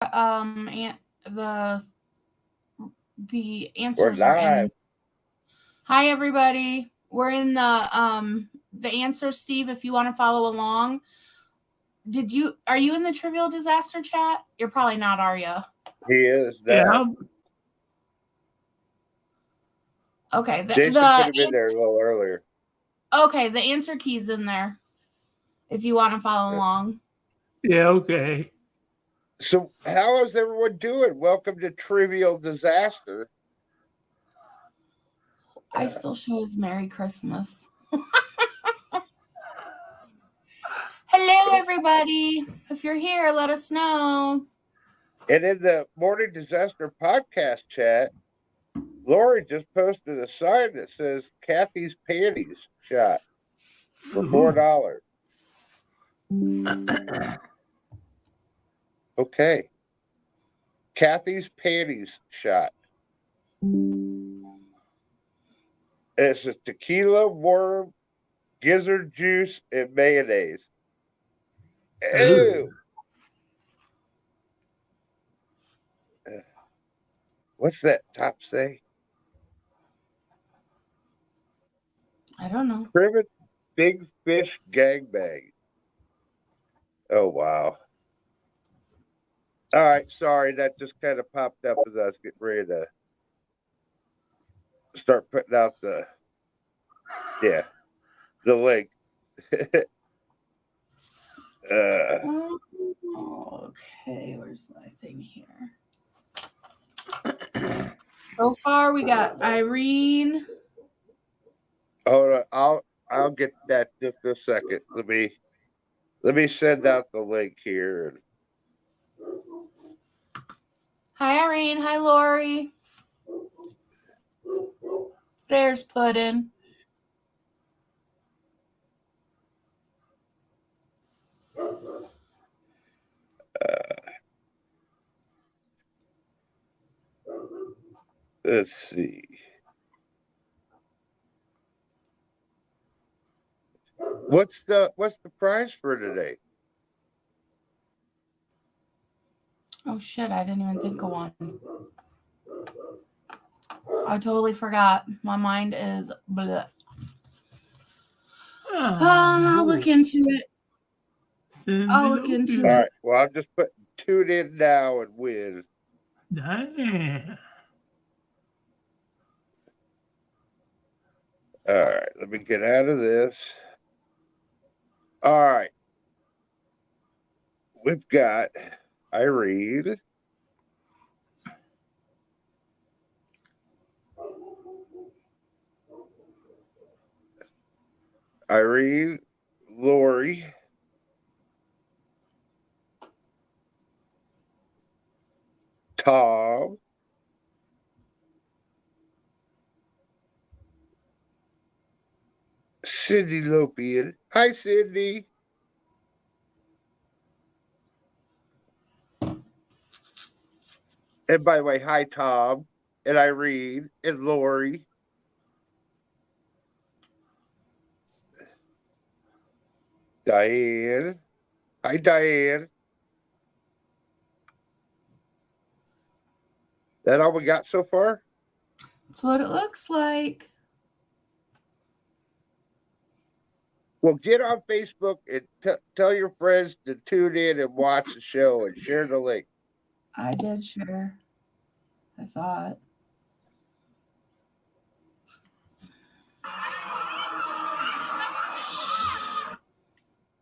the We're answers are live. in. Hi everybody. We're in the answers, Steve, if you want to follow along. Are you in the trivial disaster chat? You're probably not, are you? He is Yeah. now. Okay. Jason put him in there a little earlier. Okay, the answer key's in there. If you want to follow along. Yeah, okay. So how is everyone doing? Welcome to Trivial Disaster. I still show his Merry Christmas. Hello, everybody. If you're here, let us know. And in the Morning Disaster podcast chat, Lori just posted a sign that says Kathy's panties shot for $4. Okay. Kathy's panties shot. It's a tequila, worm, gizzard juice, and mayonnaise. Ew. What's that top say? I don't know. Privet Big Fish Gangbang. Oh, wow. All right, sorry, that just kind of popped up as I was getting ready to start putting out the link. Okay, where's my thing here? So far, we got Irene. Hold on, I'll get that just a second. Let me send out the link here. Hi, Irene. Hi, Lori. There's Puddin'. Let's see. What's the prize for today? Oh shit, I didn't even think of one. I totally forgot. My mind is bleh. I'll look into it. I'll look into it. All right. Well, I'm just putting tune in now and win. Damn. All right. Let me get out of this. All right. We've got Irene. Irene, Lori, Tom, Cindy Lopian. Hi, Cindy. And by the way, hi, Tom, and Irene, and Lori. Diane. Hi, Diane. That all we got so far? That's what it looks like. Well, get on Facebook and tell your friends to tune in and watch the show and share the link. I did share. I thought.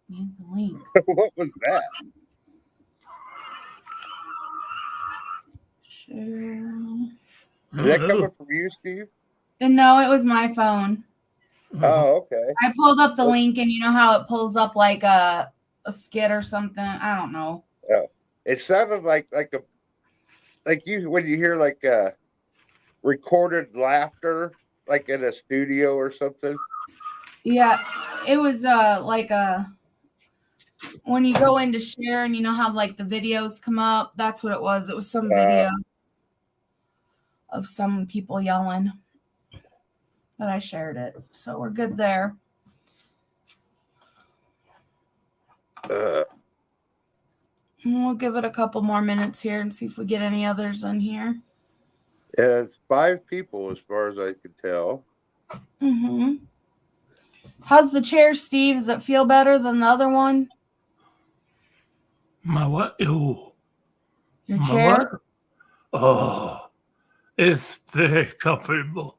Need the link. What was that? Share. Is that coming from you, Steve? No, it was my phone. Oh, okay. I pulled up the link, and you know how it pulls up like a skit or something? I don't know. Oh, it sounded like you when you hear like recorded laughter, like in a studio or something. Yeah, it was like when you go into share, and you know how like the videos come up. That's what it was. It was some video of some people yelling. But I shared it, so we're good there. We'll give it a couple more minutes here and see if we get any others in here. It's 5 people as far as I can tell. Mm-hmm. How's the chair, Steve? Does it feel better than the other one? My what? Ew. Your My chair? what? Oh, it's very comfortable.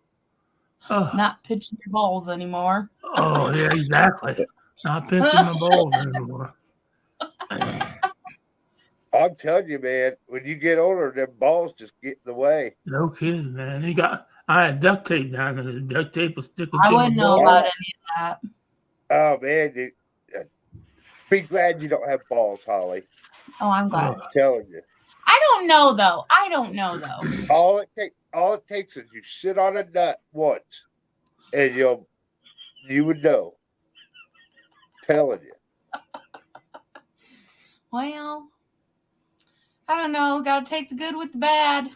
Not pitching your balls anymore. Oh, yeah, exactly. Not pinching my balls anymore. I'm telling you, man, when you get older, them balls just get in the way. No kidding, man. I had duct tape down there. The duct tape was sticking I to my wouldn't know balls. about any of that. Oh, man, be glad you don't have balls, Holly. Oh, I'm glad. I'm telling you. I don't know though. All it takes is you sit on a nut once, and you would know. Telling you. Well, I don't know. Got to take the good with the bad.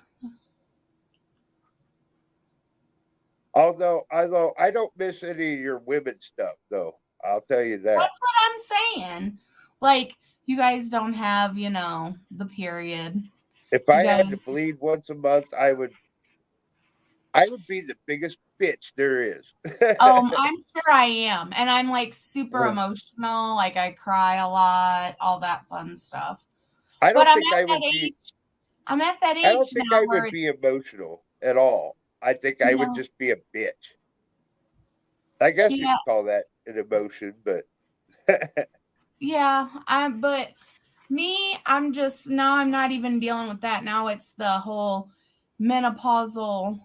Although I don't miss any of your women stuff, though. I'll tell you that. That's what I'm saying. Like, you guys don't have, the period. If I had to bleed once a month, I would be the biggest bitch there is. I'm sure I am. And I'm like super emotional. Like I cry a lot, all that fun stuff. I don't think I would be. I'm at that age I don't think now I would be emotional at all. I think I would just be a bitch. I guess you could call that an emotion, but yeah, but me, I'm not even dealing with that. Now it's the whole premenopausal,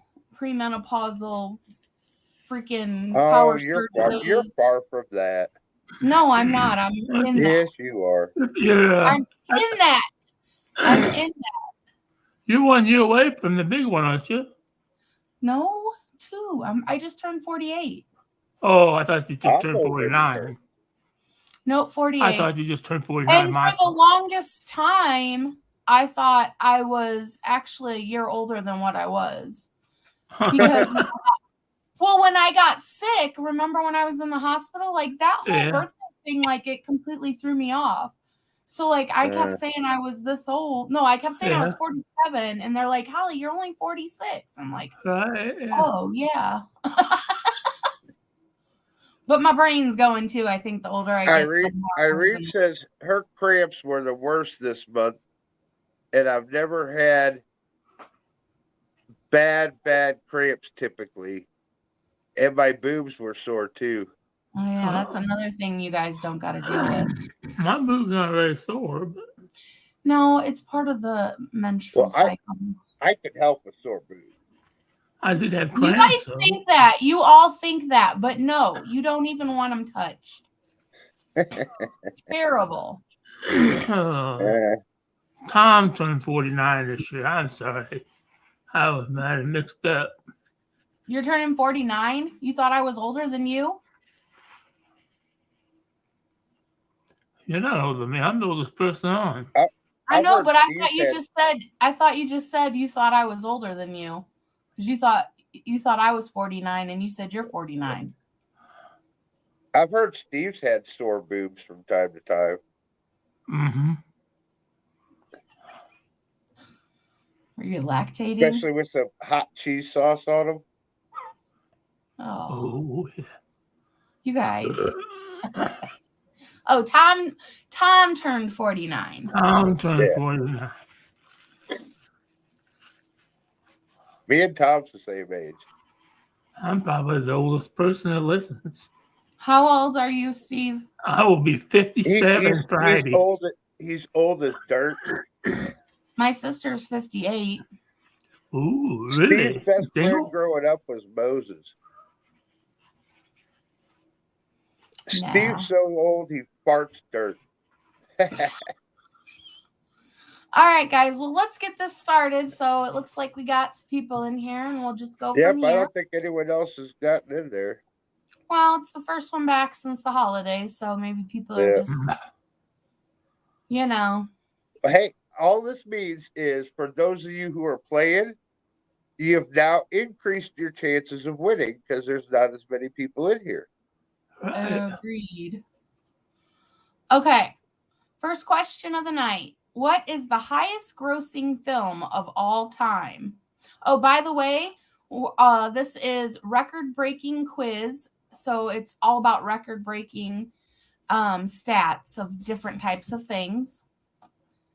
freaking power surge. You're far from that. No, I'm not. I'm in that. Yes, you are. Yeah. I'm in that. I'm in that. You're 1 year away from the big one, aren't you? No, 2. I just turned 48. Oh, I thought you just turned 49. Nope, 48. I thought you just turned 49. And for the longest time, I thought I was actually a year older than what I was. Because, when I got sick, remember when I was in the hospital? Like, that whole birthday thing, like, it completely threw me off. So, like, I kept saying I was this old. No, I kept saying I was 47. And they're like, Holly, you're only 46. I'm like, oh, yeah. But my brain's going too. I think the older I get, Irene says her cramps were the worst this month, and I've never had bad cramps typically, and my boobs were sore too. Oh yeah, that's another thing you guys don't got to deal with. My boobs aren't very sore, but no, it's part of the menstrual cycle. I can help with sore boobs. I did have cramps. You guys think that. You all think that, but no, you don't even want them touched. Terrible. Tom turned 49 this year. I'm sorry. I was mad and mixed up. You're turning 49? You thought I was older than you? You're not older than me. I'm the oldest person on. I know, but I thought you just said you thought I was older than you. Because you thought I was 49 and you said you're 49. I've heard Steve's had sore boobs from time to time. Mm-hmm. Are you lactating? Especially with some hot cheese sauce on them. Oh yeah. You guys. Oh, Tom turned 49. Tom turned 49. Me and Tom's the same age. I'm probably the oldest person that listens. How old are you, Steve? I will be 57 Friday. He's old as dirt. My sister's 58. Ooh, really? Steve's best friend growing up was Moses. Nah. Steve's so old he farts dirt. All right, guys. Well, let's get this started. So it looks like we got some people in here, and we'll just go from here. I don't think anyone else has gotten in there. Well, it's the first one back since the holidays, so maybe people are just, Hey, all this means is for those of you who are playing, you have now increased your chances of winning because there's not as many people in here. Agreed. Okay. First question of the night. What is the highest grossing film of all time? Oh, by the way, this is record-breaking quiz. So it's all about record-breaking stats of different types of things.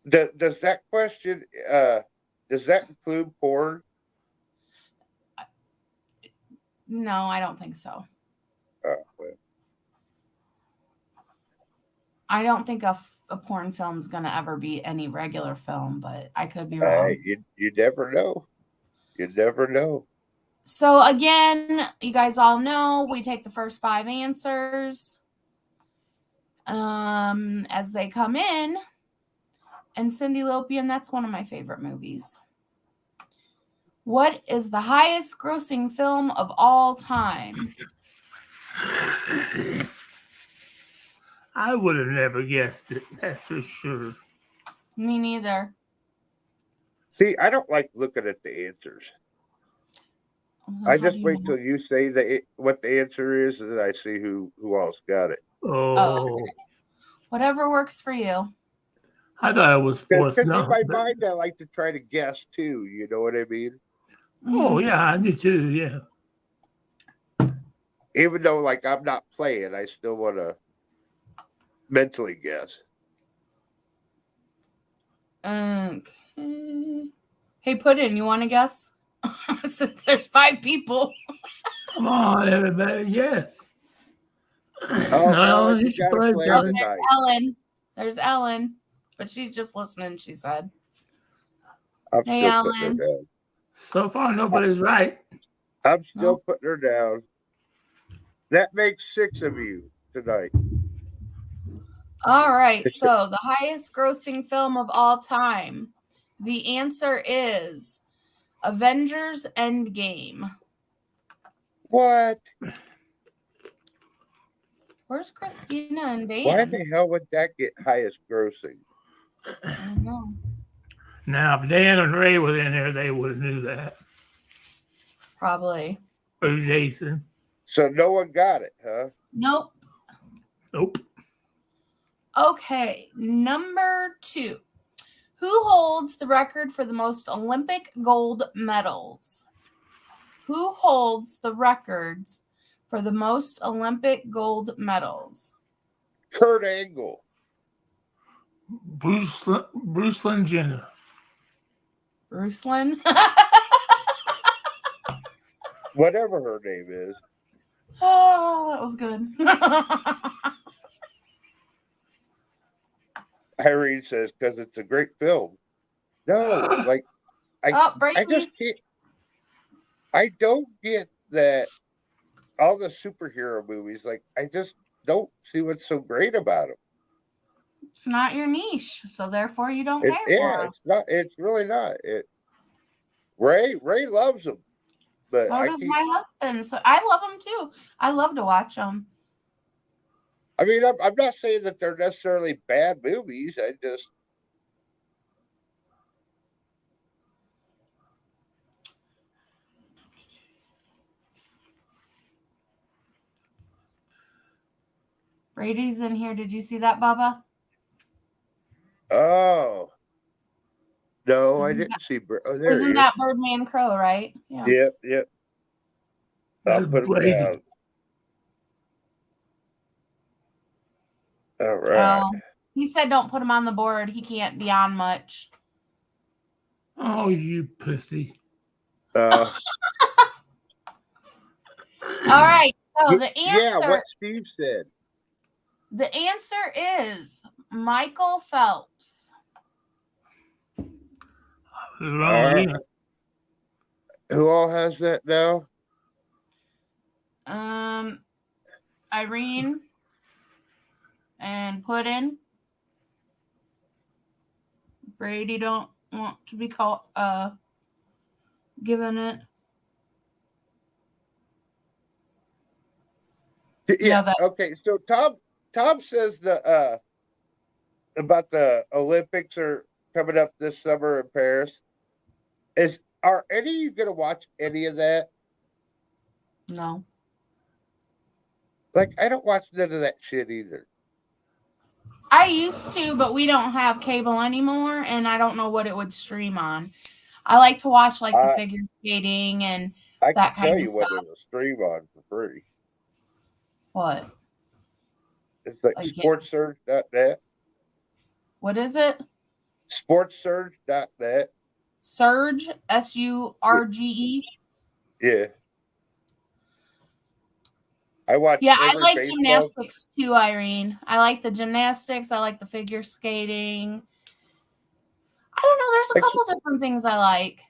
Does that question, does that include porn? No, I don't think so. Well, I don't think a porn film is going to ever be any regular film, but I could be wrong. you never know. You never know. So again, you guys all know we take the first 5 answers as they come in. And Cindy Lopian, that's one of my favorite movies. What is the highest grossing film of all time? I would have never guessed it. That's for sure. Me neither. See, I don't like looking at the answers. I just wait till you say what the answer is, and then I see who else got it. Oh. Whatever works for you. I thought it was forced. Because in my mind, I like to try to guess too. You know what I mean? Oh yeah, I do too. Yeah. Even though, like, I'm not playing, I still want to mentally guess. Okay. Hey, Puddin', you want to guess? Since there's 5 people. Come on, everybody. Yes. Oh, you should play. There's Ellen. There's Ellen. But she's just listening, she said. Hey, Ellen. So far, nobody's right. I'm still putting her down. That makes 6 of you tonight. All right. So the highest grossing film of all time. The answer is Avengers Endgame. What? Where's Christina and Dan? Why the hell would that get highest grossing? I don't know. Now, if Dan and Ray were in there, they would have knew that. Probably. Or Jason. So no one got it, huh? Nope. Nope. Okay, number 2. Who holds the record for the most Olympic gold medals? Who holds the records for the most Olympic gold medals? Kurt Angle. Brucelyn Jenner. Brucelyn? Whatever her name is. Oh, that was good. Irene says, because it's a great film. No, like, I just can't. I don't get that all the superhero movies, like, I just don't see what's so great about them. It's not your niche, so therefore you don't care for them. It's not. It's really not. Ray loves them, but so does my husband. So I love them too. I love to watch them. I mean, I'm not saying that they're necessarily bad movies. I just. Brady's in here. Did you see that, Bubba? Oh. No, I didn't see. Oh, there Isn't that Birdman Crow, right? Yeah. Yep. I'll put him down. All right. He said don't put him on the board. He can't be on much. Oh, you pussy. All right. So the answer. Yeah, what Steve said. The answer is Michael Phelps. Who all has that now? Irene and Puddin'. Brady don't want to be called given it. Yeah. Okay. So Tom says about the Olympics are coming up this summer in Paris. Are any of you going to watch any of that? No. Like, I don't watch none of that shit either. I used to, but we don't have cable anymore, and I don't know what it would stream on. I like to watch like the figure skating and I that can tell kind of you what stuff. there's a stream on for free. What? It's like sportsurge.net. What is it? Sportsurge.net. Surge, SURGE. Yeah. I watch. Yeah, I like baseball. Gymnastics too, Irene. I like the gymnastics. I like the figure skating. I don't know. There's a couple different things I like.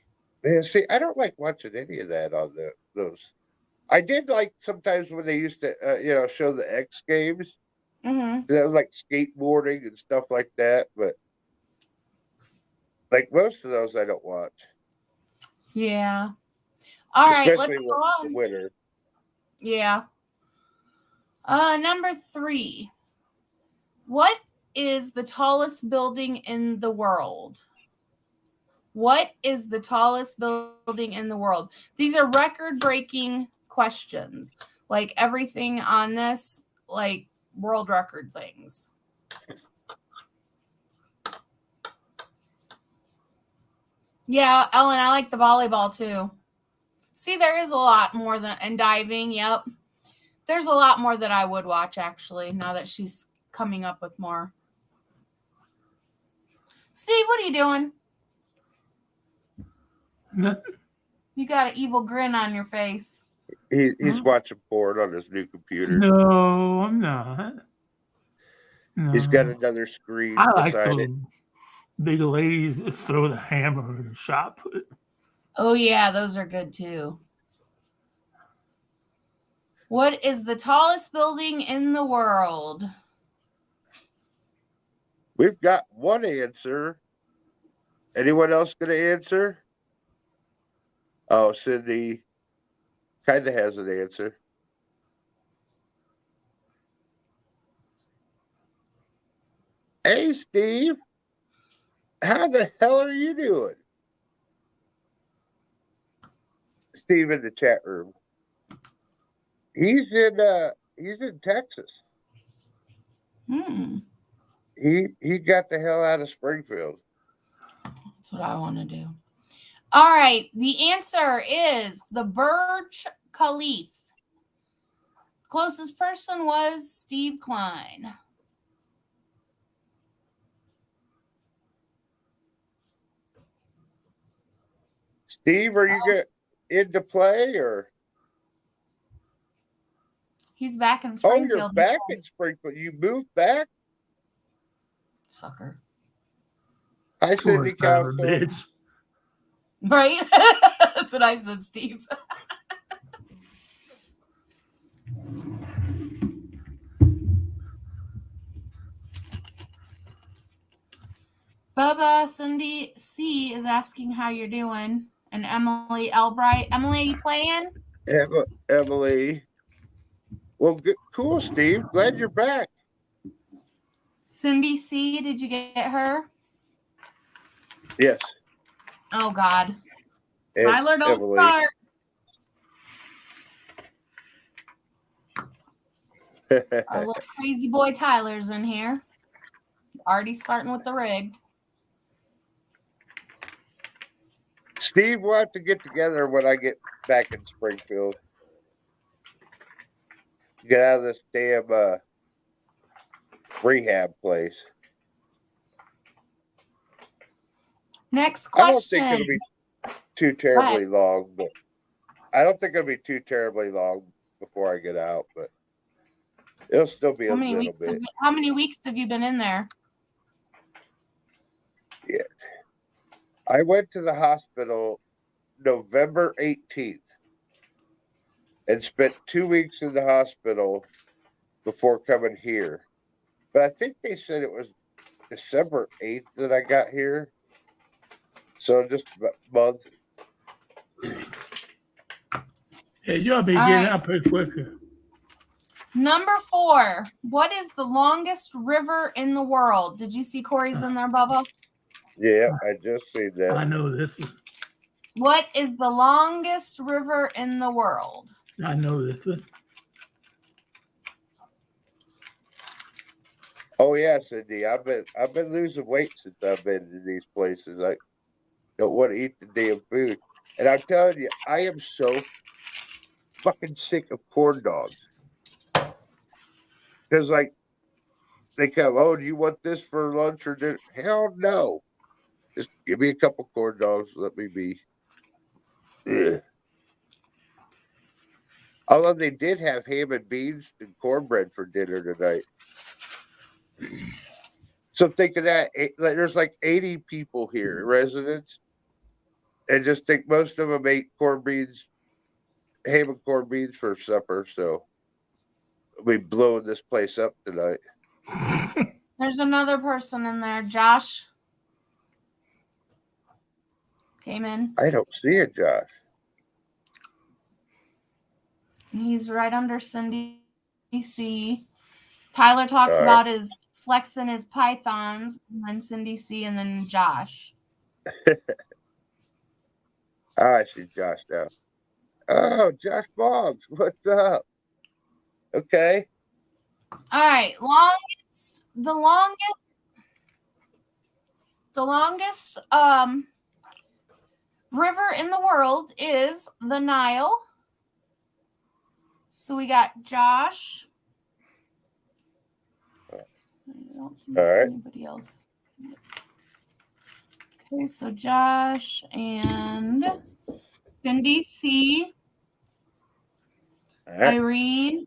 Yeah, see, I don't like watching any of that on those. I did like sometimes when they used to, show the X Games. Mm-hmm. That was like skateboarding and stuff like that, but like most of those I don't watch. Yeah. All right, especially let's go on. The winter. Yeah. Number 3. What is the tallest building in the world? What is the tallest building in the world? These are record-breaking questions. Like everything on this, like world record things. Yeah, Ellen, I like the volleyball too. See, there is a lot more than, and diving, yep. There's a lot more that I would watch, actually, now that she's coming up with more. Steve, what are you doing? Nothing. You got an evil grin on your face. He's watching porn on his new computer. No, I'm not. No. He's got another screen I like beside it. Big ladies that throw the hammer in the shot put. Oh, yeah, those are good, too. What is the tallest building in the world? We've got one answer. Anyone else going to answer? Oh, Cindy kind of has an answer. Hey, Steve. How the hell are you doing? Steve in the chat room. He's in Texas. He got the hell out of Springfield. That's what I want to do. All right. The answer is the Burj Khalifa. Closest person was Steve Klein. Steve, are you into play or? He's back in Springfield. Oh, you're back in Springfield. You moved back? Sucker. Hi, Cindy Council. Right? That's what I said, Steve. Bubba Cindy C is asking how you're doing. And Emily Albright. Emily, are you playing? Emily. Well, good, cool, Steve. Glad you're back. Cindy C, did you get her? Yes. Oh, God. And Tyler, don't Emily. start. Our little crazy boy Tyler's in here. Already starting with the rigged. Steve, we'll have to get together when I get back in Springfield. Get out of this damn rehab place. Next question. I don't think it'll be too terribly long, but I don't think it'll be too terribly long before I get out, but it'll still be a little bit. How many weeks have you been in there? Yeah. I went to the hospital November 18th and spent 2 weeks in the hospital before coming here. But I think they said it was December 8th that I got here. So just a month. Yeah, you'll be getting out pretty quick. Number 4. What is the longest river in the world? Did you see Corey's in there, Bubba? Yeah, I just seen that. I know this one. What is the longest river in the world? I know this one. Oh yeah, Cindy. I've been losing weight since I've been in these places. I don't want to eat the damn food. And I'm telling you, I am so fucking sick of corn dogs. Because like they come, oh, do you want this for lunch or dinner? Hell no. Just give me a couple corn dogs. Let me be. Ugh. Although they did have ham and beans and cornbread for dinner tonight. So think of that. There's like 80 people here, residents, and just think most of them ate corned beans, ham and corned beans for supper. So we'll be blowing this place up tonight. There's another person in there. Josh came in. I don't see it, Josh. He's right under Cindy C. Tyler talks about his flexing his pythons, and then Cindy C, and then Josh. I see Josh now. Oh, Josh Boggs, what's up? Okay. All right, the longest river in the world is the Nile. So we got Josh. I don't think anybody else. Okay, so Josh and Cindy C. Irene.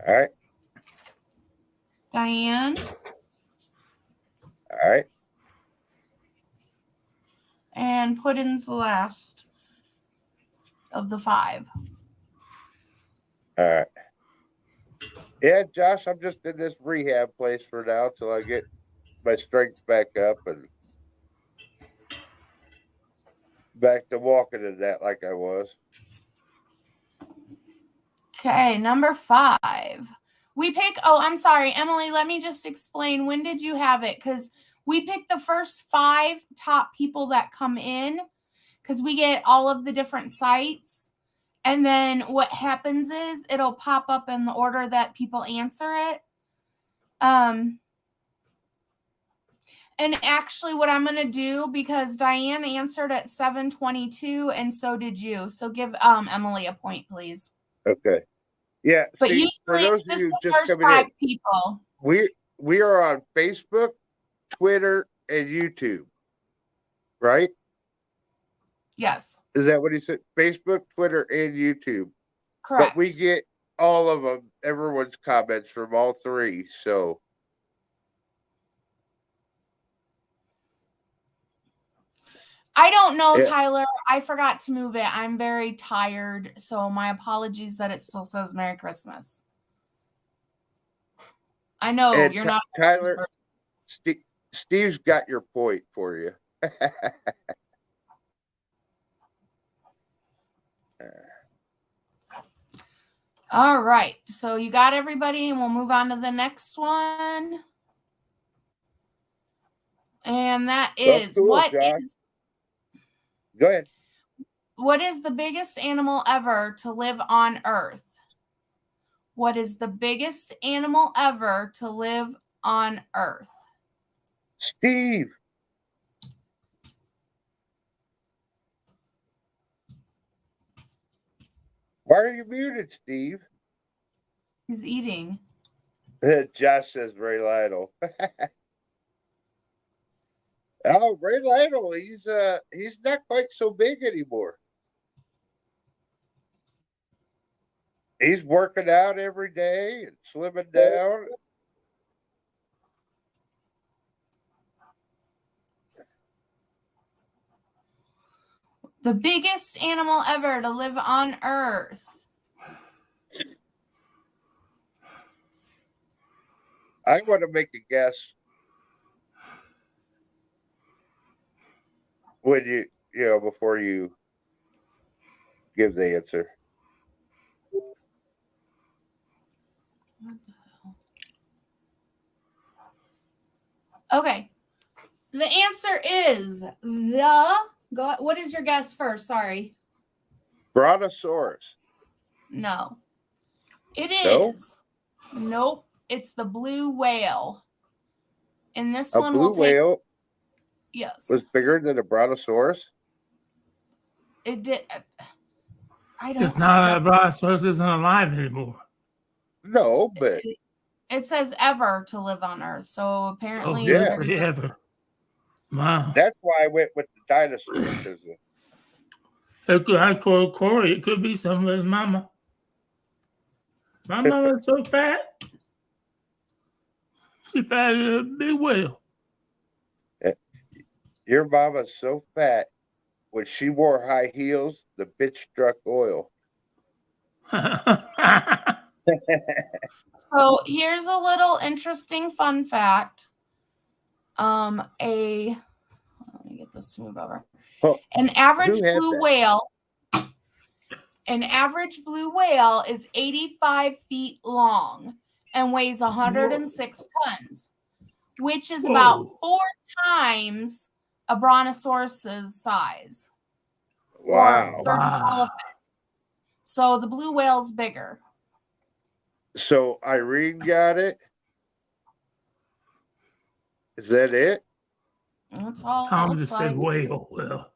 All right. Diane. All right. And Puddin's the last of the 5. All right. Yeah, Josh, I'm just in this rehab place for now till I get my strength back up and back to walking in that like I was. Okay, number 5. We pick, I'm sorry, Emily, let me just explain. When did you have it? Because we pick the first 5 top people that come in because we get all of the different sites. And then what happens is it'll pop up in the order that people answer it. And actually what I'm going to do, because Diane answered at 7:22 and so did you. So give Emily a point, please. Okay. Yeah. But usually it's just the first 5 people. We are on Facebook, Twitter, and YouTube. Right? Yes. Is that what he said? Facebook, Twitter, and YouTube. Correct. But we get all of them, everyone's comments from all 3. So I don't know, yeah. Tyler. I forgot to move it. I'm very tired. So my apologies that it still says Merry Christmas. I know and you're not. Tyler, Steve's got your point for you. All right. So you got everybody, and we'll move on to the next one. And that is Josh. Go ahead. What is the biggest animal ever to live on Earth? What is the biggest animal ever to live on Earth? Steve. Why are you muted, Steve? He's eating. Josh says Ray Lytle. Oh, Ray Lytle, he's not quite so big anymore. He's working out every day and slimming down. The biggest animal ever to live on Earth. I want to make a guess. When you know, before you give the answer. Okay. The answer is what is your guess first? Sorry. Brontosaurus. No. It is. Nope. it's the blue whale. And this A one blue will take. whale Yes. was bigger than a brontosaurus? It did. I don't. It's not a brontosaurus isn't alive anymore. No, but it says ever to live on Earth. So apparently, literally ever. Wow. That's why I went with the dinosaur. I call Corey. It could be some of his mama. My mama's so fat. She fat as a big whale. Your mama's so fat. When she wore high heels, the bitch struck oil. So here's a little interesting fun fact. Let me get this to move over. An average blue whale is 85 feet long and weighs 106 tons, which is about 4 times a brontosaurus's size. Wow. Or 30 elephants. So the blue whale's bigger. So Irene got it. Is that it? That's all. Tom just said whale. Well,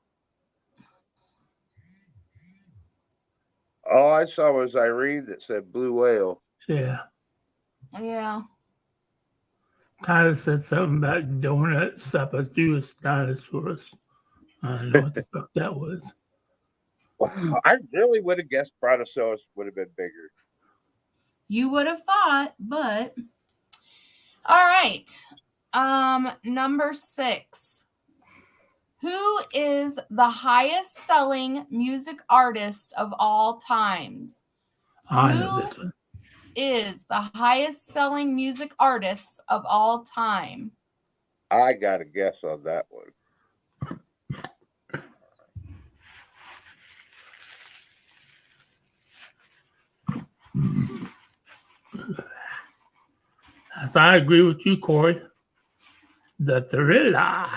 all I saw was Irene that said blue whale. Yeah. Yeah. Tyler said something about donut Sapajuus dinosaurs. I don't know what the fuck that was. Wow, I really would have guessed brontosaurus would have been bigger. You would have thought, but all right. Number 6. Who is the highest selling music artist of all times? I know this one. Is the highest selling music artist of all time? I got a guess on that one. As I agree with you, Corey. The Thriller.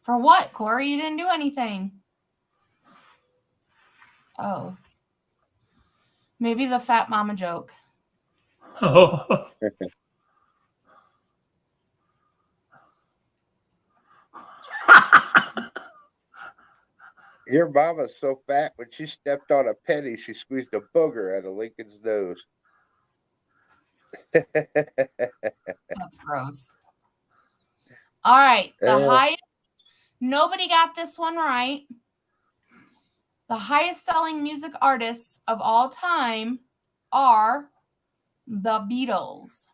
For what, Corey? You didn't do anything. Oh. Maybe the fat mama joke. Oh. Your mama's so fat when she stepped on a penny, she squeezed a booger out of Lincoln's nose. That's gross. All right. The highest. Nobody got this one right. The highest selling music artists of all time are the Beatles.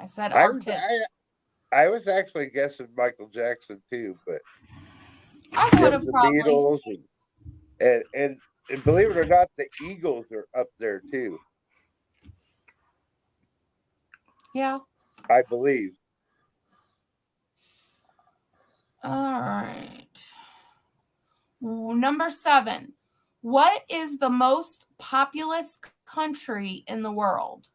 I said artist. I was actually guessing Michael Jackson too, but I would have probably. Beatles and believe it or not, the Eagles are up there too. Yeah. I believe. All right. Number 7. What is the most populous country in the world?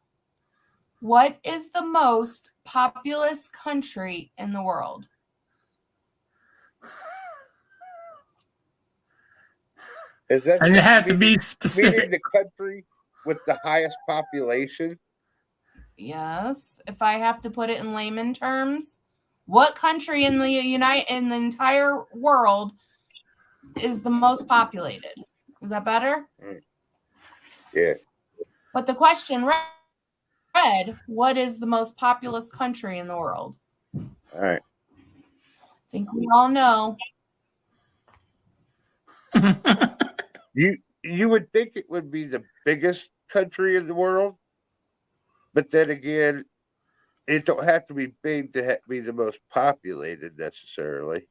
What is the most populous country in the world? Is that and you have to be specific. The country with the highest population? Yes. If I have to put it in layman terms, what country in the entire world is the most populated? Is that better? Yeah. But the question read, what is the most populous country in the world? All right. I think we all know. You would think it would be the biggest country in the world, but then again, it don't have to be big to be the most populated necessarily.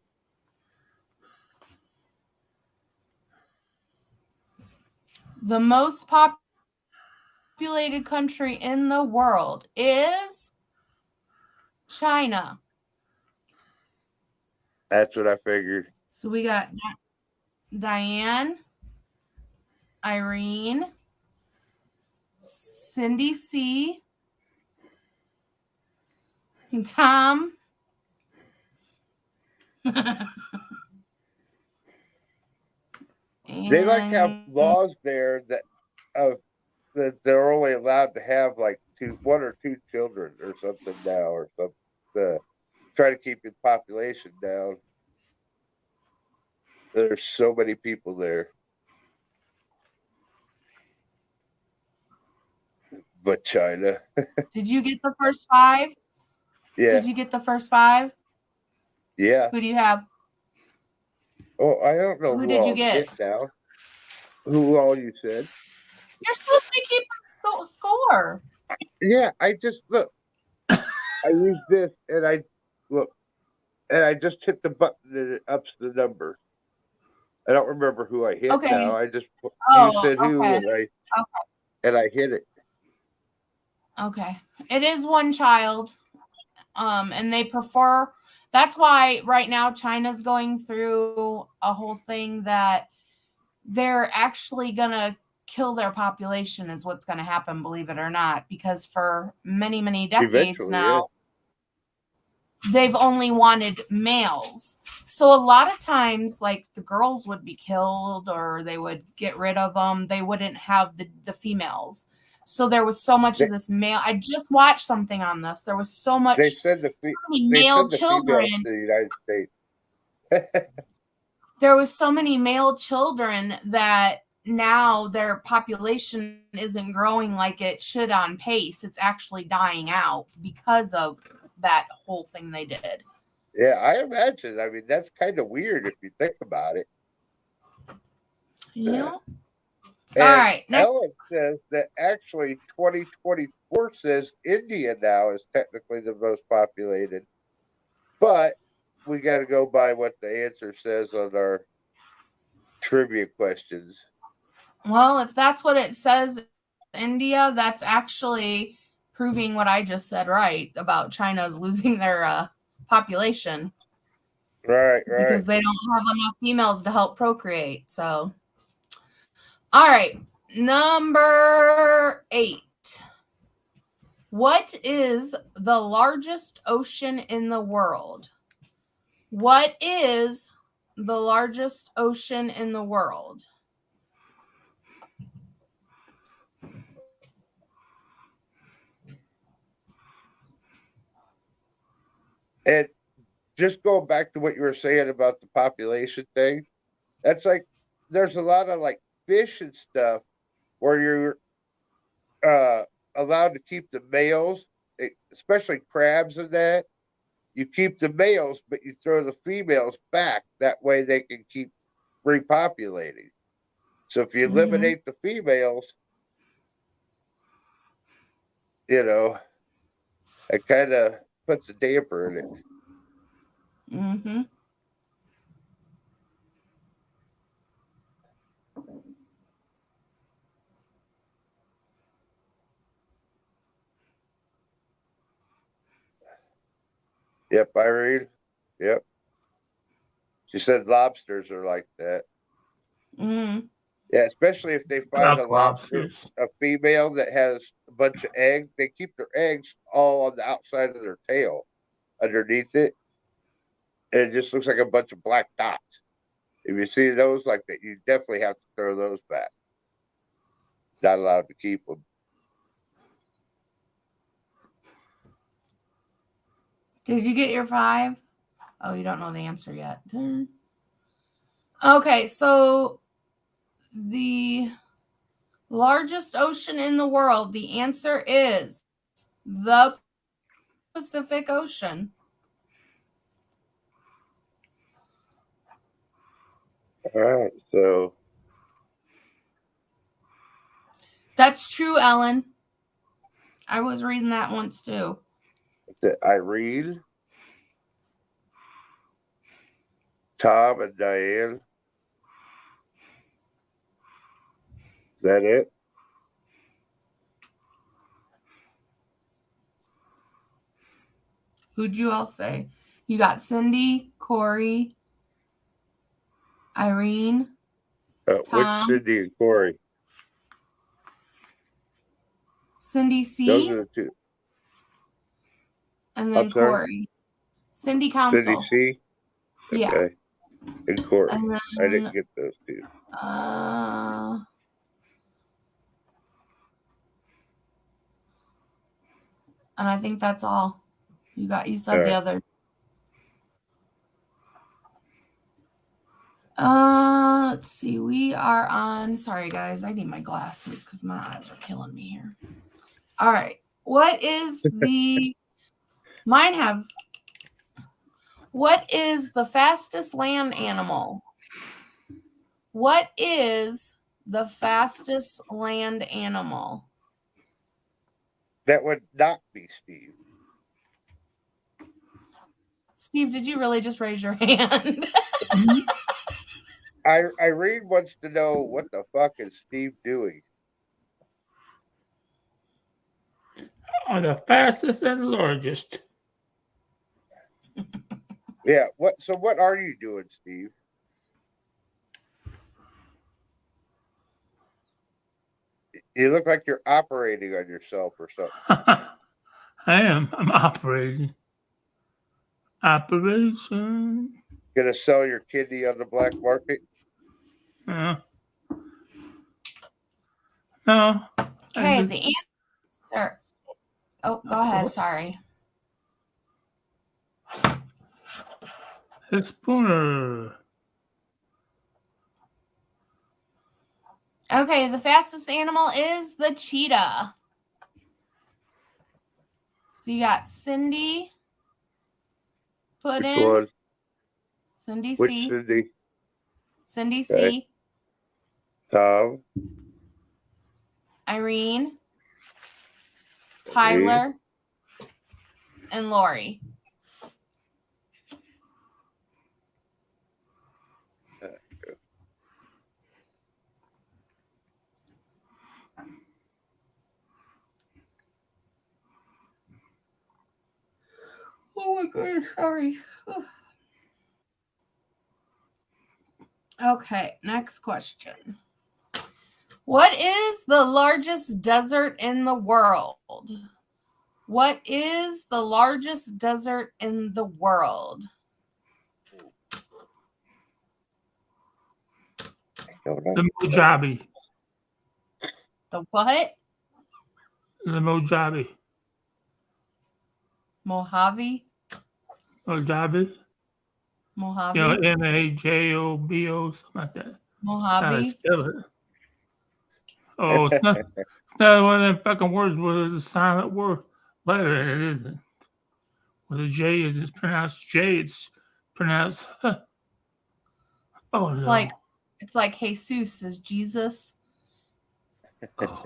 The most populated country in the world is China. That's what I figured. So we got Diane, Irene, Cindy C, and Tom. They like have And laws there that they're only allowed to have like one or two children or something now, or something to try to keep the population down. There's so many people there. But China. did you get the first 5? Yeah. Did you get the first 5? Yeah. Who do you have? Oh, I don't know Who who did you I'll get? now. Who all you said? You're supposed to keep a score. Yeah, I just look. I use this and I look, and I just hit the button and it ups the number. I don't remember who I hit now. I just you said who and I hit it. Okay. It is one child. And they prefer, that's why right now China's going through a whole thing that they're actually gonna kill their population is what's going to happen, believe it or not, because for many, many decades Eventually, now, they've only wanted males. So a lot of times, like, the girls would be killed or they would get rid of them. They wouldn't have the females. So there was so much of this male. I just watched something on this. There was so much. They send the male children to the United States. There was so many male children that now their population isn't growing like it should on pace. It's actually dying out because of that whole thing they did. Yeah, I imagine. I mean, that's kind of weird if you think about it. Yeah. And all right. Ellen says that actually 2024 says India now is technically the most populated. But we got to go by what the answer says on our trivia questions. Well, if that's what it says, India, that's actually proving what I just said right about China's losing their population. Right. Because they don't have enough females to help procreate. So, all right. Number 8. What is the largest ocean in the world? What is the largest ocean in the world? And just going back to what you were saying about the population thing, that's like there's a lot of like fish and stuff where you're allowed to keep the males, especially crabs and that. You keep the males, but you throw the females back. That way they can keep repopulating. So if you eliminate the females, it kind of puts a damper in it. Mm-hmm. Yep, Irene. Yep. She said lobsters are like that. Mm-hmm. Yeah, especially if they find a lobster, lobsters. a female that has a bunch of eggs, they keep their eggs all on the outside of their tail, underneath it, and it just looks like a bunch of black dots. If you see those like that, you definitely have to throw those back. Not allowed to keep them. Did you get your 5? Oh, you don't know the answer yet. Okay, so the largest ocean in the world, the answer is the Pacific Ocean. All right, so that's true, Ellen. I was reading that once too. Irene, Tom, and Diane. Is that it? Who'd you all say? You got Cindy, Corey, Irene, Which Tom, Cindy and Corey? Cindy C. Those are the two. And then Corey. Cindy Council. Cindy C. Yeah. Okay. and Corey. And then, I didn't get those two. And I think that's all. You said the other. Let's see. We are on. Sorry, guys. I need my glasses because my eyes are killing me here. All right. What is the What is the fastest land animal? What is the fastest land animal? That would not be Steve. Steve, did you really just raise your hand? Irene wants to know what the fuck is Steve doing? The fastest and largest. Yeah. What are you doing, Steve? You look like you're operating on yourself or something. I am. I'm operating. Operation. Gonna sell your kidney on the black market? No. Okay, the answer. Oh, go ahead. Sorry. It's Spooner. Okay, the fastest animal is the cheetah. So you got Cindy. Put Which in. one? Cindy Which C. Cindy? Cindy Okay. C. Tom. Irene. Tyler. And Lori. Oh my goodness, sorry. Okay, next question. What is the largest desert in the world? What is the largest desert in the world? The Mojave. The what? The Mojave. Mojave? Mojave. Mojave? You know, Majobo, something like that. Mojave? Spell it. Oh, it's not one of them fucking words where there's a silent word letter and it isn't. Where the J isn't pronounced J, it's pronounced huh. Oh it's no. It's like Jesus is Jesus. Oh.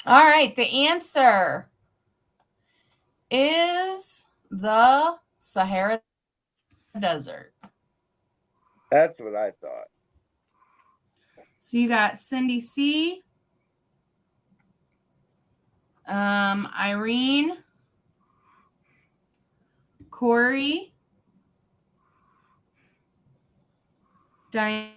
All right, the answer is the Sahara Desert. That's what I thought. So you got Cindy C, Irene, Corey, Diane,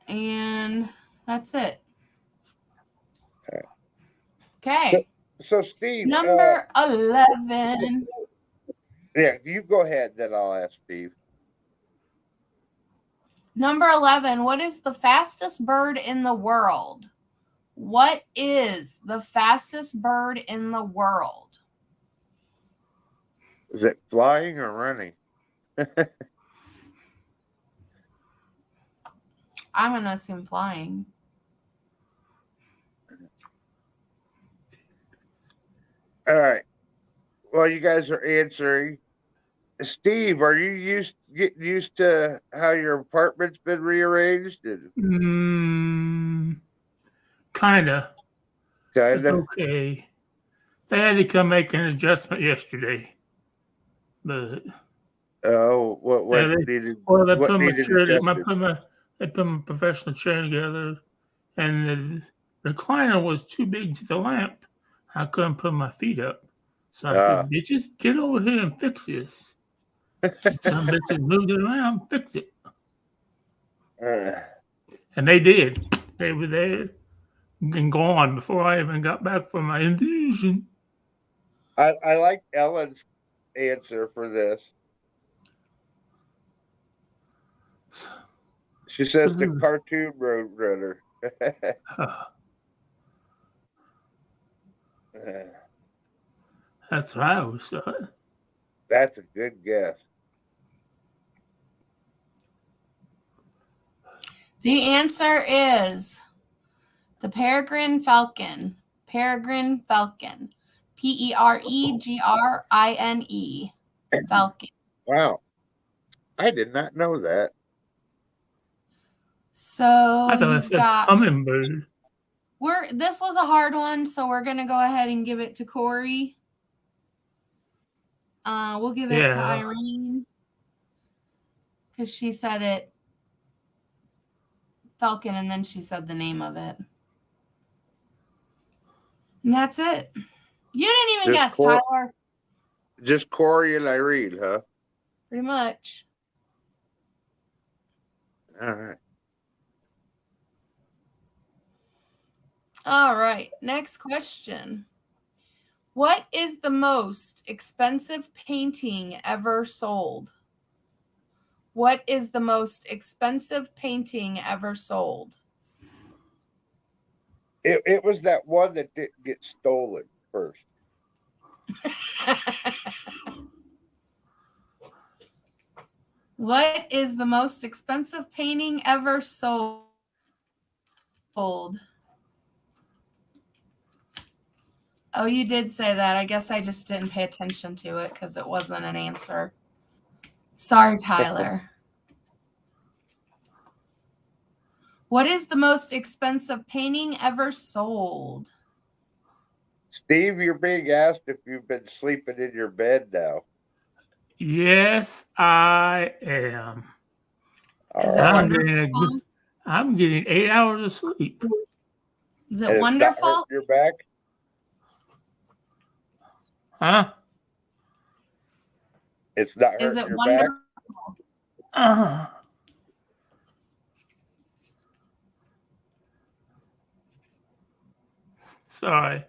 and that's it. Okay. So Steve. Number 11. Yeah, you go ahead, then I'll ask Steve. Number 11. What is the fastest bird in the world? What is the fastest bird in the world? Is it flying or running? I'm going to assume flying. All right. Well, you guys are answering. Steve, are you getting used to how your apartment's been rearranged? Kinda. Kinda. It's okay. They had to come make an adjustment yesterday. But what needed? They put my professional chair together, and the recliner was too big to the lamp. I couldn't put my feet up, so I said, "Bitches, get over here and fix this." Some bitches moved it around, fixed it, and they did. They were there and gone before I even got back from my infusion. I like Ellen's answer for this. She says the cartoon Roadrunner. That's what I always thought. That's a good guess. The answer is the peregrine falcon. Peregrine falcon. Peregrine. Falcon. Wow. I did not know that. So I thought it said hummingbird. This was a hard one, so we're gonna go ahead and give it to Corey. We'll give it to Irene because she said it falcon, and then she said the name of it, and that's it. You didn't even guess, Tyler. Just Corey and Irene, huh? Pretty much. All right. All right. Next question. What is the most expensive painting ever sold? What is the most expensive painting ever sold? It was that one that didn't get stolen first. What is the most expensive painting ever sold? Oh, you did say that. I guess I just didn't pay attention to it because it wasn't an answer. Sorry, Tyler. What is the most expensive painting ever sold? Steve, you're being asked if you've been sleeping in your bed now. Yes, I am. Is it wonderful? I'm getting 8 hours of sleep. Is it wonderful? Not hurt your back? Huh? It's not hurting your back? Sorry,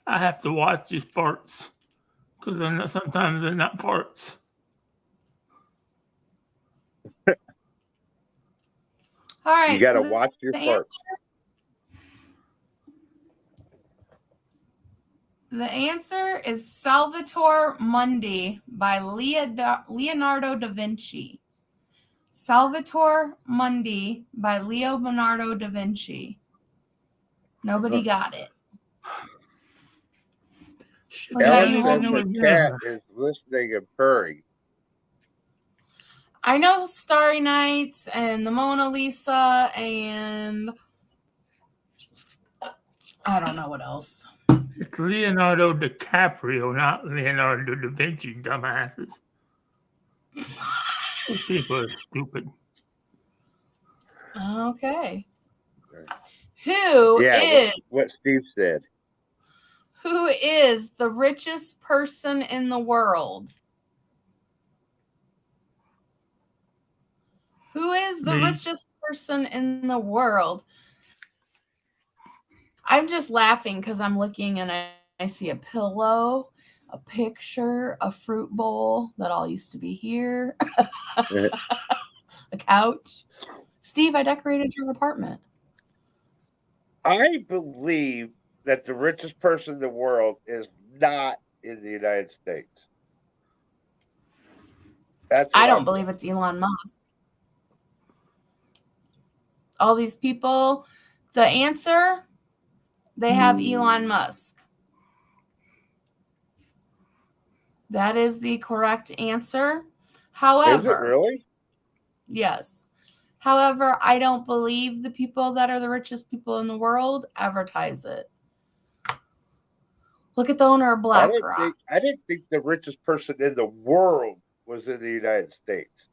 I have to watch these farts because sometimes they're not farts. All right. You got to watch your farts. The answer is Salvator Mundi by Leonardo da Vinci. Salvator Mundi by Leonardo da Vinci. Nobody got it. The cat is listening and purring. I know Starry Nights and the Mona Lisa and I don't know what else. It's Leonardo DiCaprio, not Leonardo da Vinci, dumbasses. Those people are stupid. Okay. Who is what Steve said? Who is the richest person in the world? Who is the richest person in the world? I'm just laughing because I'm looking and I see a pillow, a picture, a fruit bowl that all used to be here, a couch. Steve, I decorated your apartment. I believe that the richest person in the world is not in the United States. I don't believe it's Elon Musk. All these people, the answer, they have Elon Musk. That is the correct answer. However, is it really? Yes. However, I don't believe the people that are the richest people in the world advertise it. Look at the owner of BlackRock. I didn't think the richest person in the world was in the United States.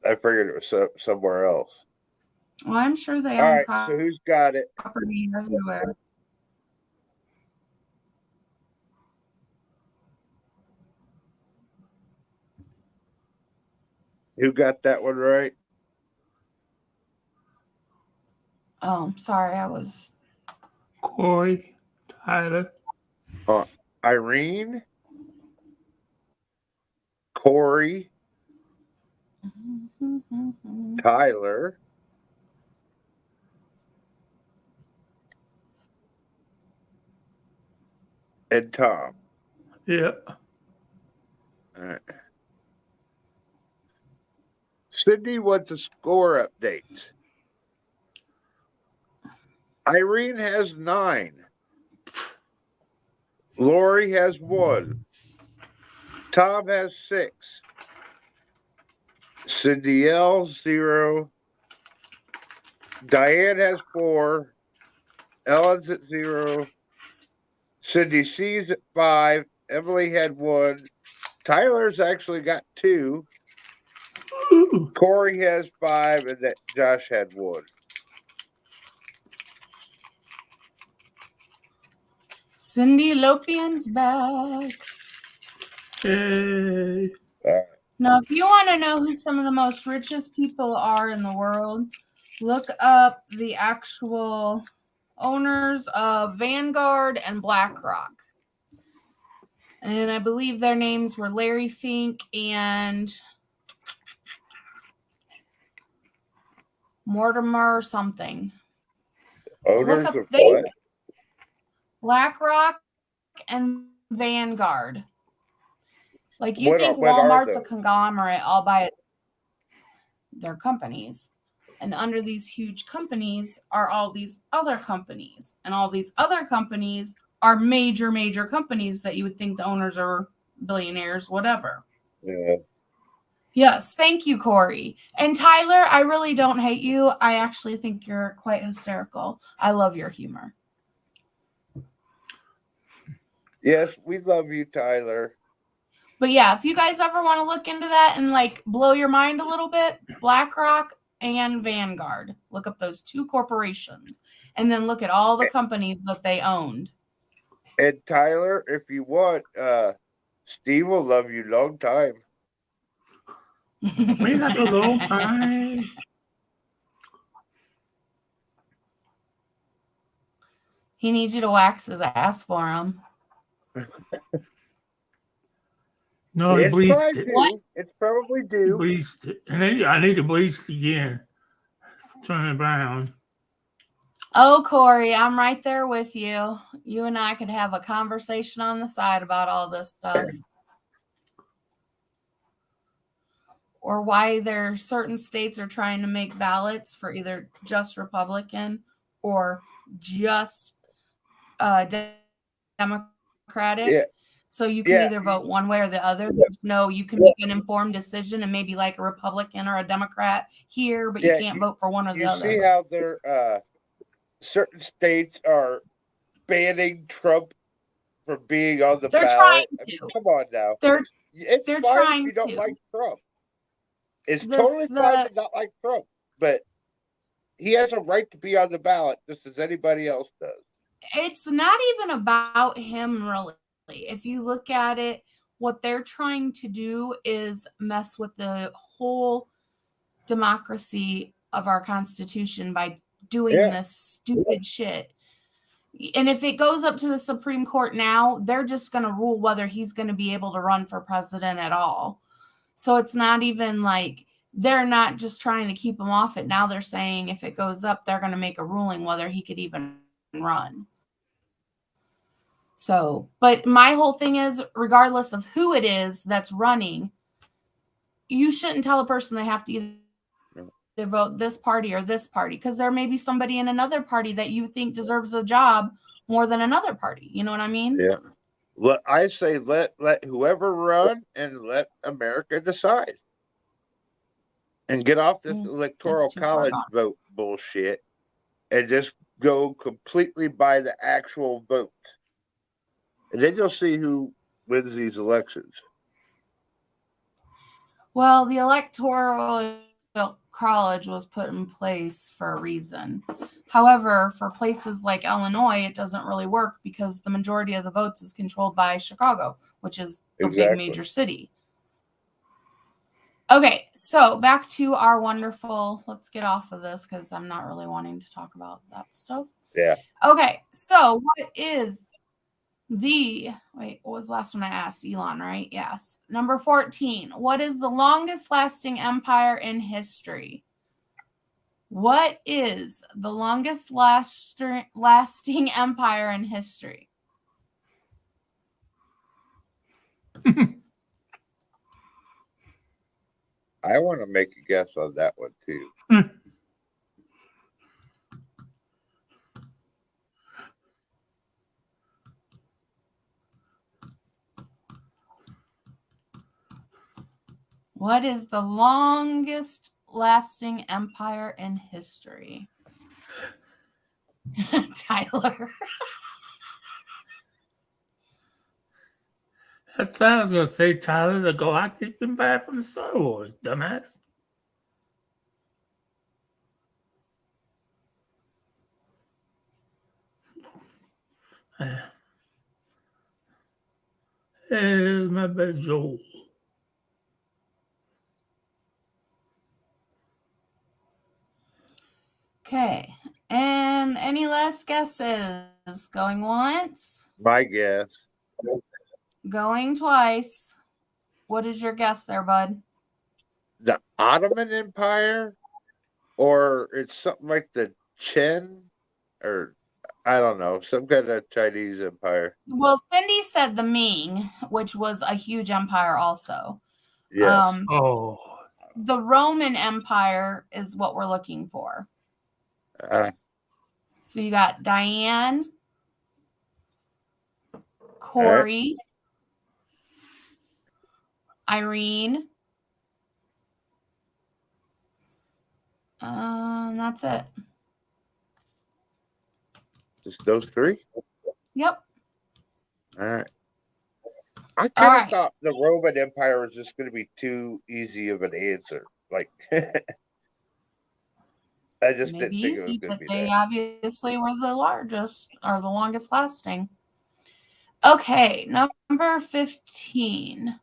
I figured it was somewhere else. Well, I'm sure they own so who's got it? Property everywhere. Who got that one right? Oh, sorry, I was Corey, Tyler. Irene, Corey, Tyler, and Tom. Yeah. All right. Cindy wants a score update. Irene has 9. Lori has 1. Tom has 6. Cindy L 0. Diane has 4. Ellen's at 0. Cindy C's at 5. Emily had 1. Tyler's actually got 2. Ooh. Corey has 5, and that Josh had 1. Cindy Lopian's back. Hey. Now, if you want to know who some of the most richest people are in the world, look up the actual owners of Vanguard and BlackRock. And I believe their names were Larry Fink and Mortimer something. Owners of what? BlackRock and Vanguard. Like you What think Walmart's a conglomerate all by itself. They're companies. And under these huge companies are all these other companies. And all these other companies are major, major companies that you would think the owners are billionaires, whatever. Yeah. Yes, thank you, Corey. And Tyler, I really don't hate you. I actually think you're quite hysterical. I love your humor. Yes, we love you, Tyler. But yeah, if you guys ever want to look into that and like blow your mind a little bit, BlackRock and Vanguard. Look up those 2 corporations and then look at all the companies that they owned. And Tyler, if you want, Steve will love you long time. We like a long time. He needs you to wax his ass for him. No, he bleached it. What? It's probably due. He bleached it. And I need to bleach it again. Turn it brown. Oh, Corey, I'm right there with you. You and I could have a conversation on the side about all this stuff. Or why there certain states are trying to make ballots for either just Republican or just Democratic. Yeah. So you can either vote one way or the other. There's no, you can make an informed decision and maybe like a Republican or a Democrat here, but you can't vote for one or the other. You see how there certain states are banning Trump from being on the ballot? Trying to. I mean, come on now. It's they're fine trying if you don't to. Like Trump. It's totally fine to not like Trump, but he has a right to be on the ballot just as anybody else does. It's not even about him, really. If you look at it, what they're trying to do is mess with the whole democracy of our Constitution by doing this stupid shit. And if it goes up to the Supreme Court now, they're just going to rule whether he's going to be able to run for president at all. So it's not even like they're not just trying to keep him off it. Now they're saying if it goes up, they're going to make a ruling whether he could even run. So, but my whole thing is, regardless of who it is that's running, you shouldn't tell a person they have to either vote this party or this party, because there may be somebody in another party that you think deserves a job more than another party. You know what I mean? Yeah. I say let whoever run and let America decide. And get off this electoral college vote bullshit and just go completely by the actual vote. And then you'll see who wins these elections. Well, the electoral college was put in place for a reason. However, for places like Illinois, it doesn't really work because the majority of the votes is controlled by Chicago, which is the big major city. Okay, so back to our wonderful, let's get off of this because I'm not really wanting to talk about that stuff. Yeah. Okay, so what is Wait, what was the last one I asked? Elon, right? Yes. Number 14. What is the longest lasting empire in history? What is the longest lasting empire in history? I want to make a guess on that one too. What is the longest lasting empire in history? Tyler. That's what I was going to say, Tyler, the Galactic Empire from Star Wars, dumbass. Hey, my bad, Joel. Okay. And any last guesses? Going once? My guess. Going twice. What is your guess there, bud? The Ottoman Empire? Or it's something like the Chen? Or I don't know, some kind of Chinese empire. Well, Cindy said the Ming, which was a huge empire also. Yes. The Roman Empire is what we're looking for. So you got Diane, Corey, Irene. That's it. Just those three? Yep. All right. I kind of thought the Roman Empire was just going to be too easy of an answer. Like, I just didn't think it was going to be they that. obviously were the largest or the longest lasting. Okay, number 15.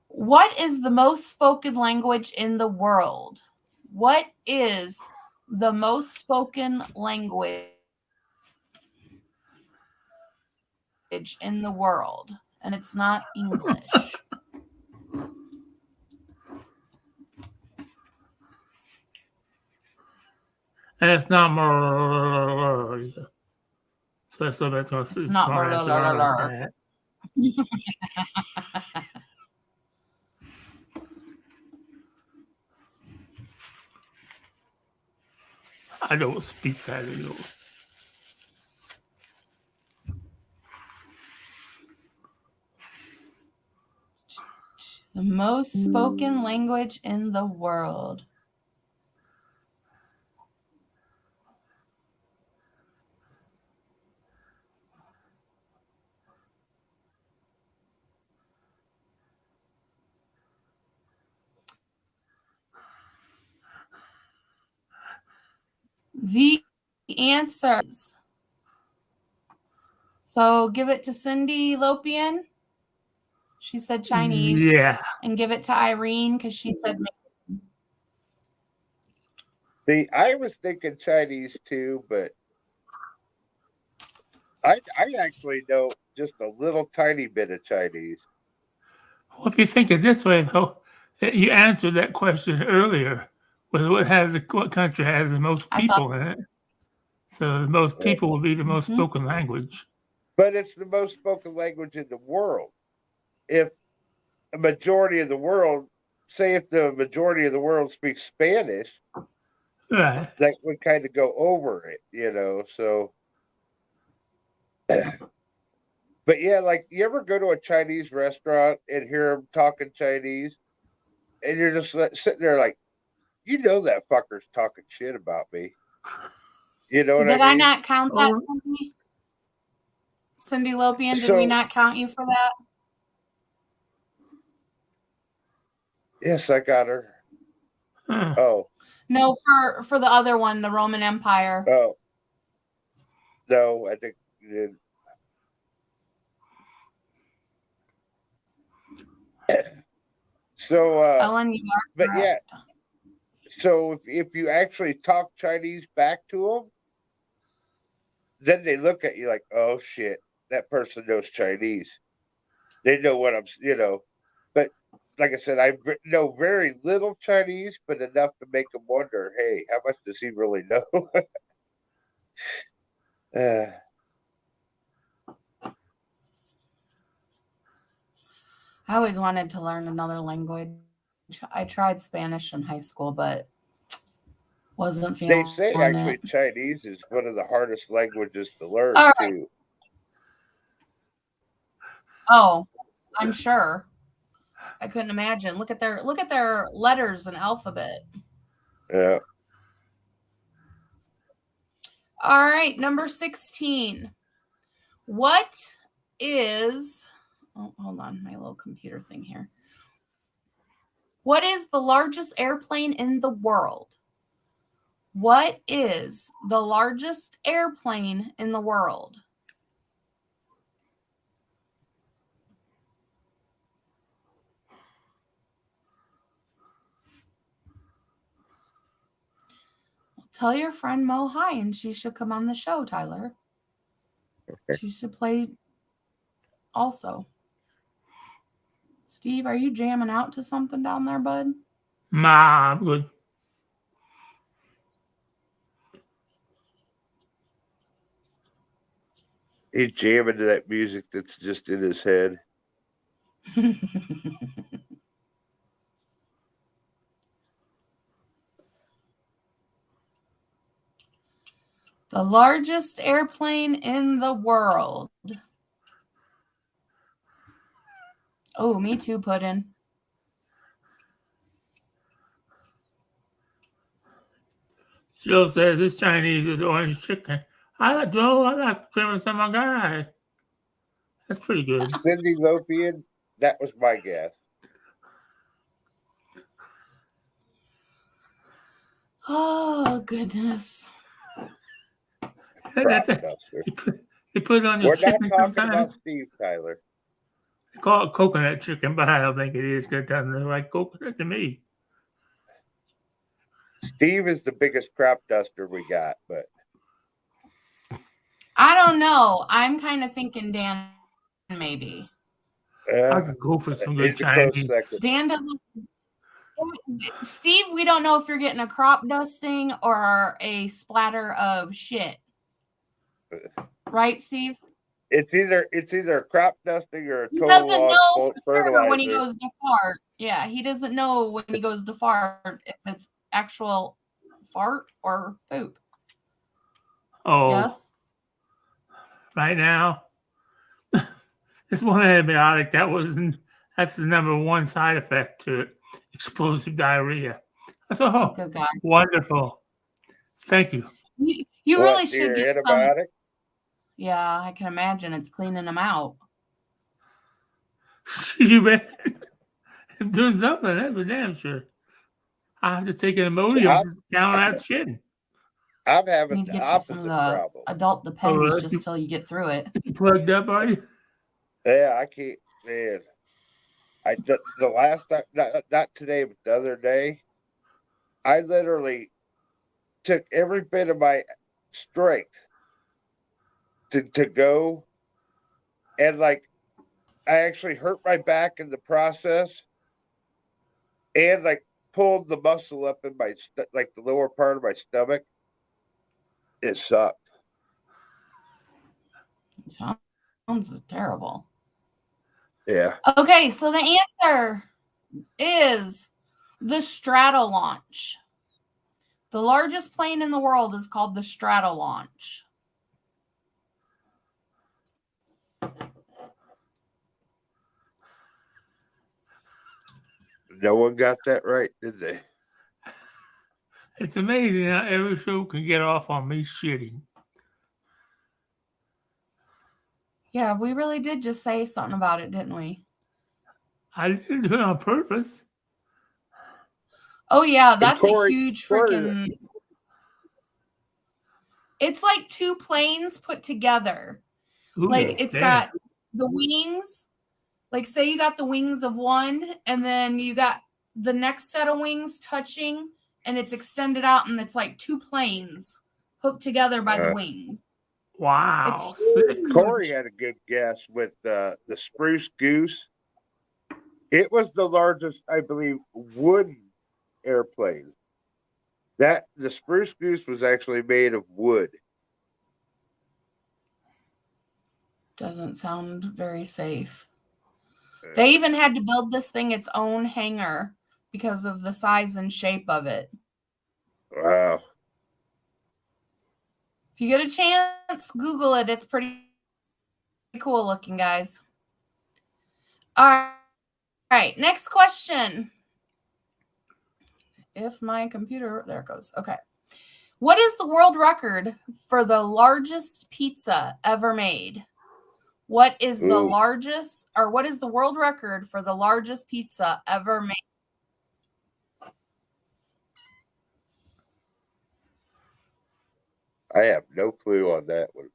What is the most spoken language in the world? What is the most spoken language in the world? And it's not English. And it's not more. So that's going to say not more. I don't speak that anymore. The most spoken language in the world. The answers. So give it to Cindy Lopian. She said Chinese. Yeah. And give it to Irene because she said. See, I was thinking Chinese too, but I actually know just a little tiny bit of Chinese. Well, if you think it this way, though, you answered that question earlier with what country has the most people in it. So the most people will be the most spoken language. But it's the most spoken language in the world. If a majority of the world, say if the majority of the world speaks Spanish, right, that would kind of go over it, you know, so. But yeah, like, you ever go to a Chinese restaurant and hear them talking Chinese, and you're just sitting there like, you know that fucker's talking shit about me. You know what I mean? Did I not count that, Cindy Lopian? Did we not count you for that? Yes, I got her. Oh. No, for the other one, the Roman Empire. Oh. No, I think you did. So, Ellen, you are but correct. yeah, so if you actually talk Chinese back to them, then they look at you like, oh shit, that person knows Chinese. They know what I'm, but like I said, I know very little Chinese, but enough to make them wonder, hey, how much does he really know? I always wanted to learn another language. I tried Spanish in high school, but wasn't feeling They say actually Chinese is one of the hardest languages to learn too. Oh, I'm sure. I couldn't imagine. Look at their letters and alphabet. Yeah. All right, number 16. What is hold on, my little computer thing here. What is the largest airplane in the world? What is the largest airplane in the world? Tell your friend Mo hi, and she should come on the show, Tyler. Okay. She should play also. Steve, are you jamming out to something down there, bud? Nah, I'm good. He's jamming to that music that's just in his head. The largest airplane in the world. Oh, me too, Puddin'. Jill says this Chinese is orange chicken. I like cream of my guy. That's pretty good. Cindy Lopian, that was my guess. Oh, goodness. That's he put it on your chicken We're not talking sometimes. about Steve, Tyler. They call it coconut chicken, but I don't think it is. Good time. They're like coconut to me. Steve is the biggest crop duster we got, but I don't know. I'm kind of thinking Dan, maybe. I could go for some good Chinese. Dan doesn't. Steve, we don't know if you're getting a crop dusting or a splatter of shit. Right, Steve? It's either a crop dusting or a total loss. He doesn't know for fertilizer. Sure when he goes to fart. Yeah, he doesn't know when he goes to fart if it's actual fart or poop. Oh, yes. Right now, this one antibiotic that's the number one side effect to it. Explosive diarrhea. Oh, wonderful. Thank you. You really should get antibiotic. Yeah, I can imagine it's cleaning them out. You bet. I'm doing something, that's for damn sure. I have to take an Imodium to counteract shitting. I'm having the opposite problem. Adult Depends just till you get through it. You plugged up, are you? Yeah, I can't, man. The last time, not today, but the other day, I literally took every bit of my strength to go, and like I actually hurt my back in the process, and like pulled the muscle up in my like the lower part of my stomach. It sucked. Sounds terrible. Yeah. Okay, so the answer is the Stratolaunch. The largest plane in the world is called the Stratolaunch. No one got that right, did they? It's amazing how every show can get off on me shitting. Yeah, we really did just say something about it, didn't we? I didn't do it on purpose. Oh, yeah, that's a huge freaking... It's like two planes put together. Ooh, like, it's got the wings. Like, say you got the wings of one, and then you got the next set of wings touching, and it's extended out, and it's like two planes hooked together by the wings. Wow, It's 6. Corey had a good guess with the spruce goose. It was the largest, I believe, wooden airplane. That the spruce goose was actually made of wood. Doesn't sound very safe. They even had to build this thing its own hangar because of the size and shape of it. Wow. If you get a chance, Google it. It's pretty cool looking, guys. All right, next question. If my computer, there it goes. Okay. What is the world record for the largest pizza ever made? What is the largest, or what is the world record for the largest pizza ever made? I have no clue on that one.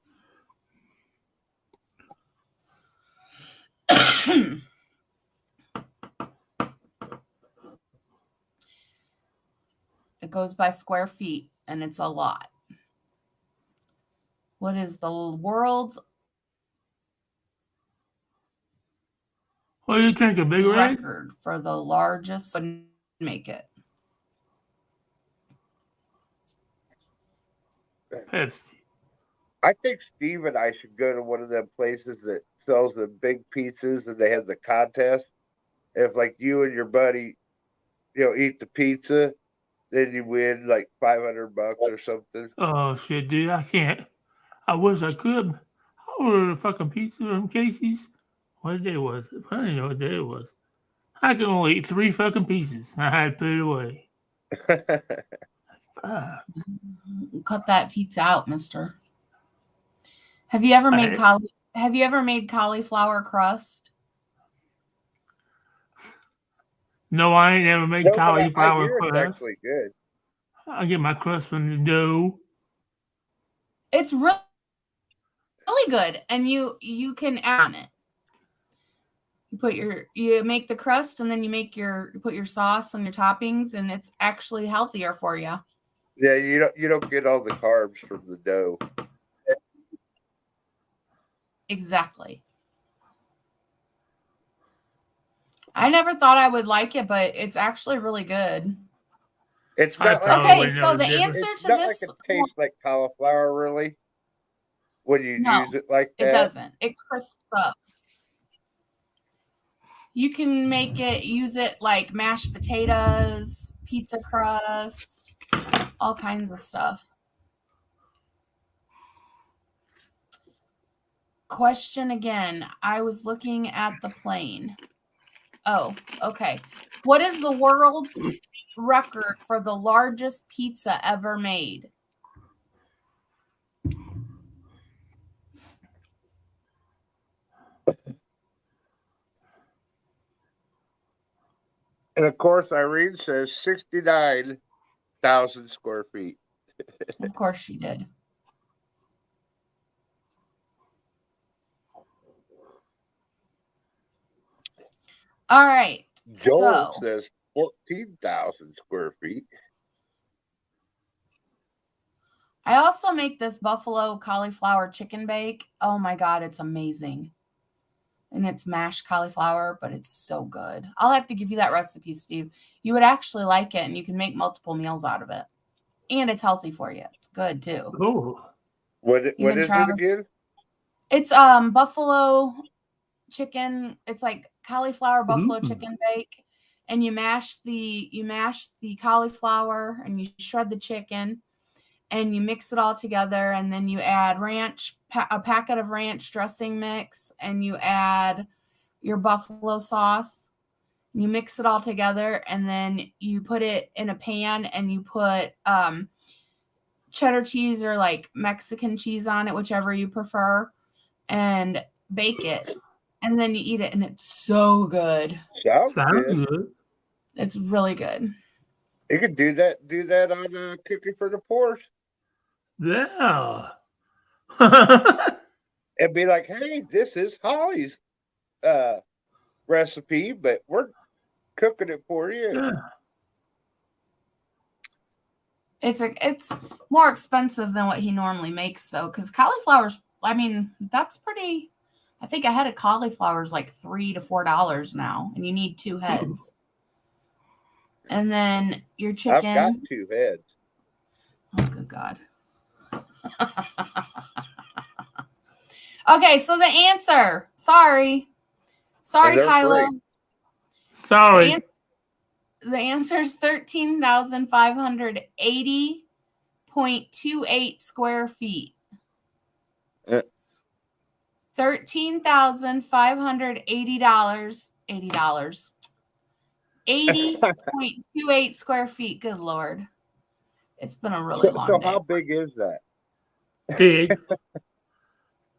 It goes by square feet, and it's a lot. What is the world's What do you think, a big red? record for the largest? Wouldn't make it. Pepsi. I think Steve and I should go to one of them places that sells the big pizzas and they have the contest. If like you and your buddy, eat the pizza, then you win like $500 or something. Oh shit, dude, I can't. I wish I could. I ordered a fucking pizza from Casey's. What day was it? I don't even know what day it was. I can only eat 3 fucking pieces. I had to put it away. Fuck. Cut that pizza out, mister. Have you ever made cauliflower crust? No, I ain't ever made cauliflower It's crust. actually good. I get my crust from the dough. It's really good, and you can add on it. You make the crust, and then you put your sauce and your toppings, and it's actually healthier for you. Yeah, you don't get all the carbs from the dough. Exactly. I never thought I would like it, but it's actually really good. It's not like okay. So the answer to this, like it tastes like cauliflower, really. When you use it like that, it doesn't. It crisps up. You can use it like mashed potatoes, pizza crust, all kinds of stuff. Question again. I was looking at the plane. Oh, okay. What is the world's record for the largest pizza ever made? And of course, Irene says 69,000 square feet. Of course she did. All right. Joel says 14,000 square feet. I also make this buffalo cauliflower chicken bake. Oh my God, it's amazing. And it's mashed cauliflower, but it's so good. I'll have to give you that recipe, Steve. You would actually like it, and you can make multiple meals out of it. And it's healthy for you. It's good too. Oh. What is it again? It's buffalo chicken. It's like cauliflower buffalo chicken bake. And you mash the cauliflower and you shred the chicken and you mix it all together, and then you add a packet of ranch dressing mix, and you add your buffalo sauce. You mix it all together, and then you put it in a pan, and you put cheddar cheese or like Mexican cheese on it, whichever you prefer, and bake it. And then you eat it, and it's so good. Sounds good. It's really good. You could do that on Cooking for the Poor. Yeah. And be like, hey, this is Holly's recipe, but we're cooking it for you. Yeah. It's more expensive than what he normally makes though, because cauliflower's. I mean, that's pretty. I think a head of cauliflower is like $3 to $4 now, and you need 2 heads. And then your chicken. I've got 2 heads. Oh, good God. Okay, so the answer. Sorry, Tyler. Free. Sorry. The answer is 13,580.28 square feet. $13,580. $80.28 square feet. Good Lord. It's been a really long day. So how big is that? Big.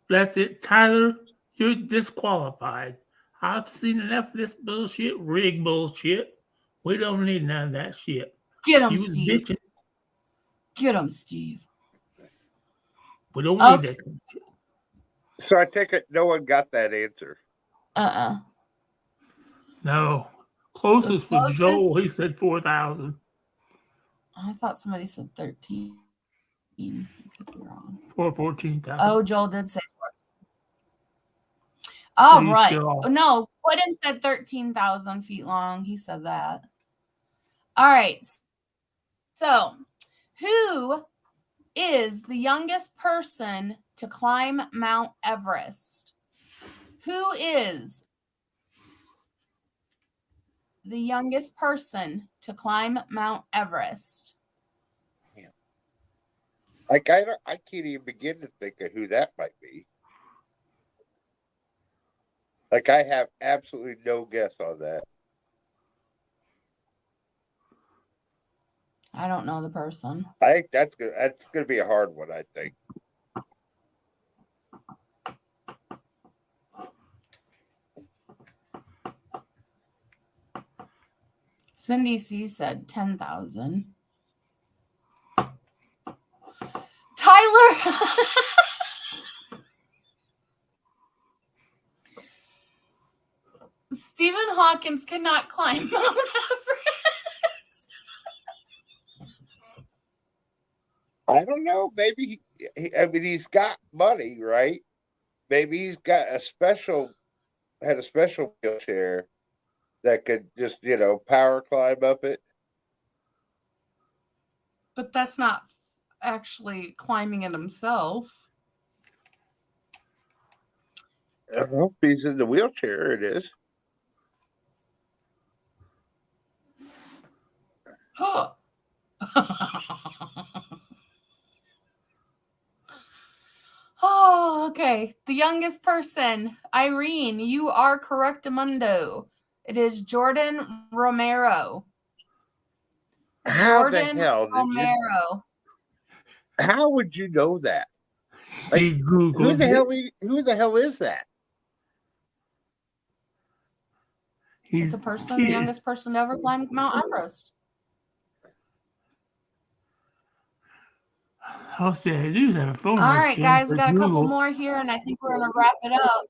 That's it. Tyler, you're disqualified. I've seen enough of this bullshit, rig bullshit. We don't need none of that shit. Get him, Steve. Bitching. Get him, Steve. We don't need that kind of shit. So I take it no one got that answer. No. Closest was Joel. He said 4,000. I thought somebody said 13. I could be wrong. 14,000. Oh, Joel did say 4. Oh, so right. No, Quidden said 13,000 feet long. He said that. All right. So, who is the youngest person to climb Mount Everest? Who is the youngest person to climb Mount Everest? Like I can't even begin to think of who that might be. Like I have absolutely no guess on that. I don't know the person. I think that's good. That's going to be a hard one, I think. Cindy C said 10,000. Tyler. Stephen Hawkins cannot climb Mount Everest. I don't know. Maybe he's got money, right? Maybe he's got had a special wheelchair that could just, power climb up it. But that's not actually climbing it himself. I don't know if he's in the wheelchair. It is. Oh. Oh, okay. The youngest person, Irene, you are correct, Amundo. It is Jordan Romero. How the hell Romero. How would you know that? Like, who the hell is that? It's a person, the youngest person to ever climb Mount Everest. I'll say I do have a phone. All right, guys, we got a couple more here, and I think we're going to wrap it up.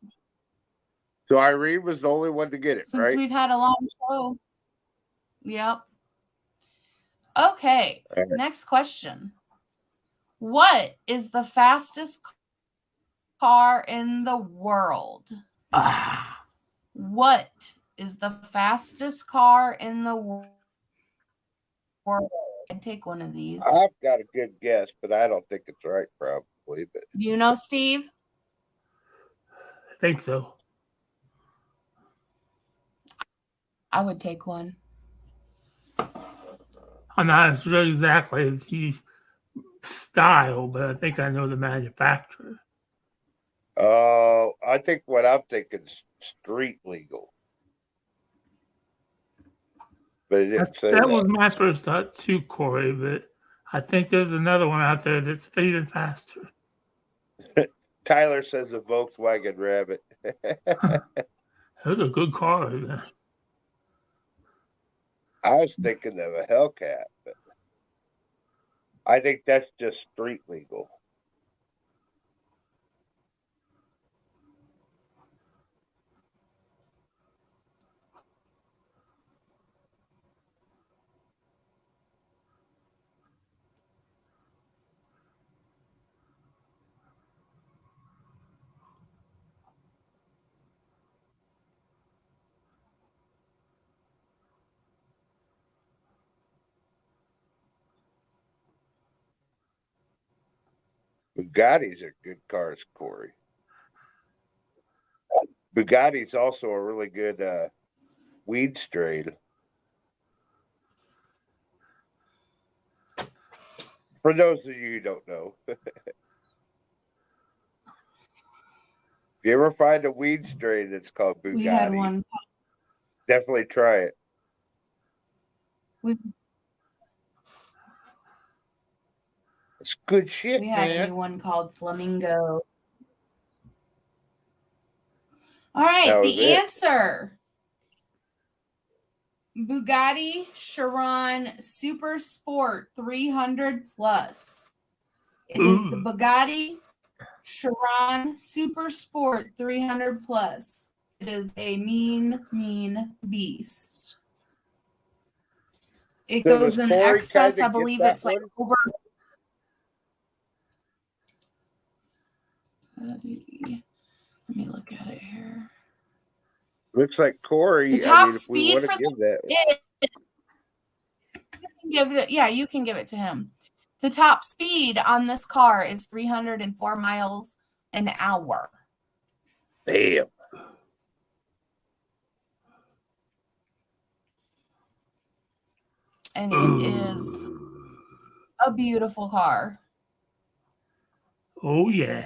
So Irene was the only one to get it, Since right? We've had a long show. Yep. Okay, next question. What is the fastest car in the world? What is the fastest car in the world? I'd take one of these. I've got a good guess, but I don't think it's right, probably. But do you know, Steve? I think so. I would take one. I'm not sure exactly his style, but I think I know the manufacturer. Oh, I think what I'm thinking is street legal. But it didn't say that was my first thought too, Corey, but I think there's another one out there that's even faster. Tyler says the Volkswagen Rabbit. That was a good car. Man. I was thinking of a Hellcat, but I think that's just street legal. Bugattis are good cars, Corey. Bugatti's also a really good weed strain. For those of you who don't know. If you ever find a weed strain that's called Bugatti, we had one. Definitely try it. It's good shit, We had man. a new one called Flamingo. All right, the answer. Bugatti Chiron Super Sport 300 Plus. It is the Bugatti Chiron Super Sport 300 Plus. It is a mean, mean beast. It goes in excess, I believe it's like over. Let me look at it here. Looks like Corey. The top if we speed want for to give that. You can give it to him. The top speed on this car is 304 miles an hour. Damn. And it is a beautiful car. Oh, yeah.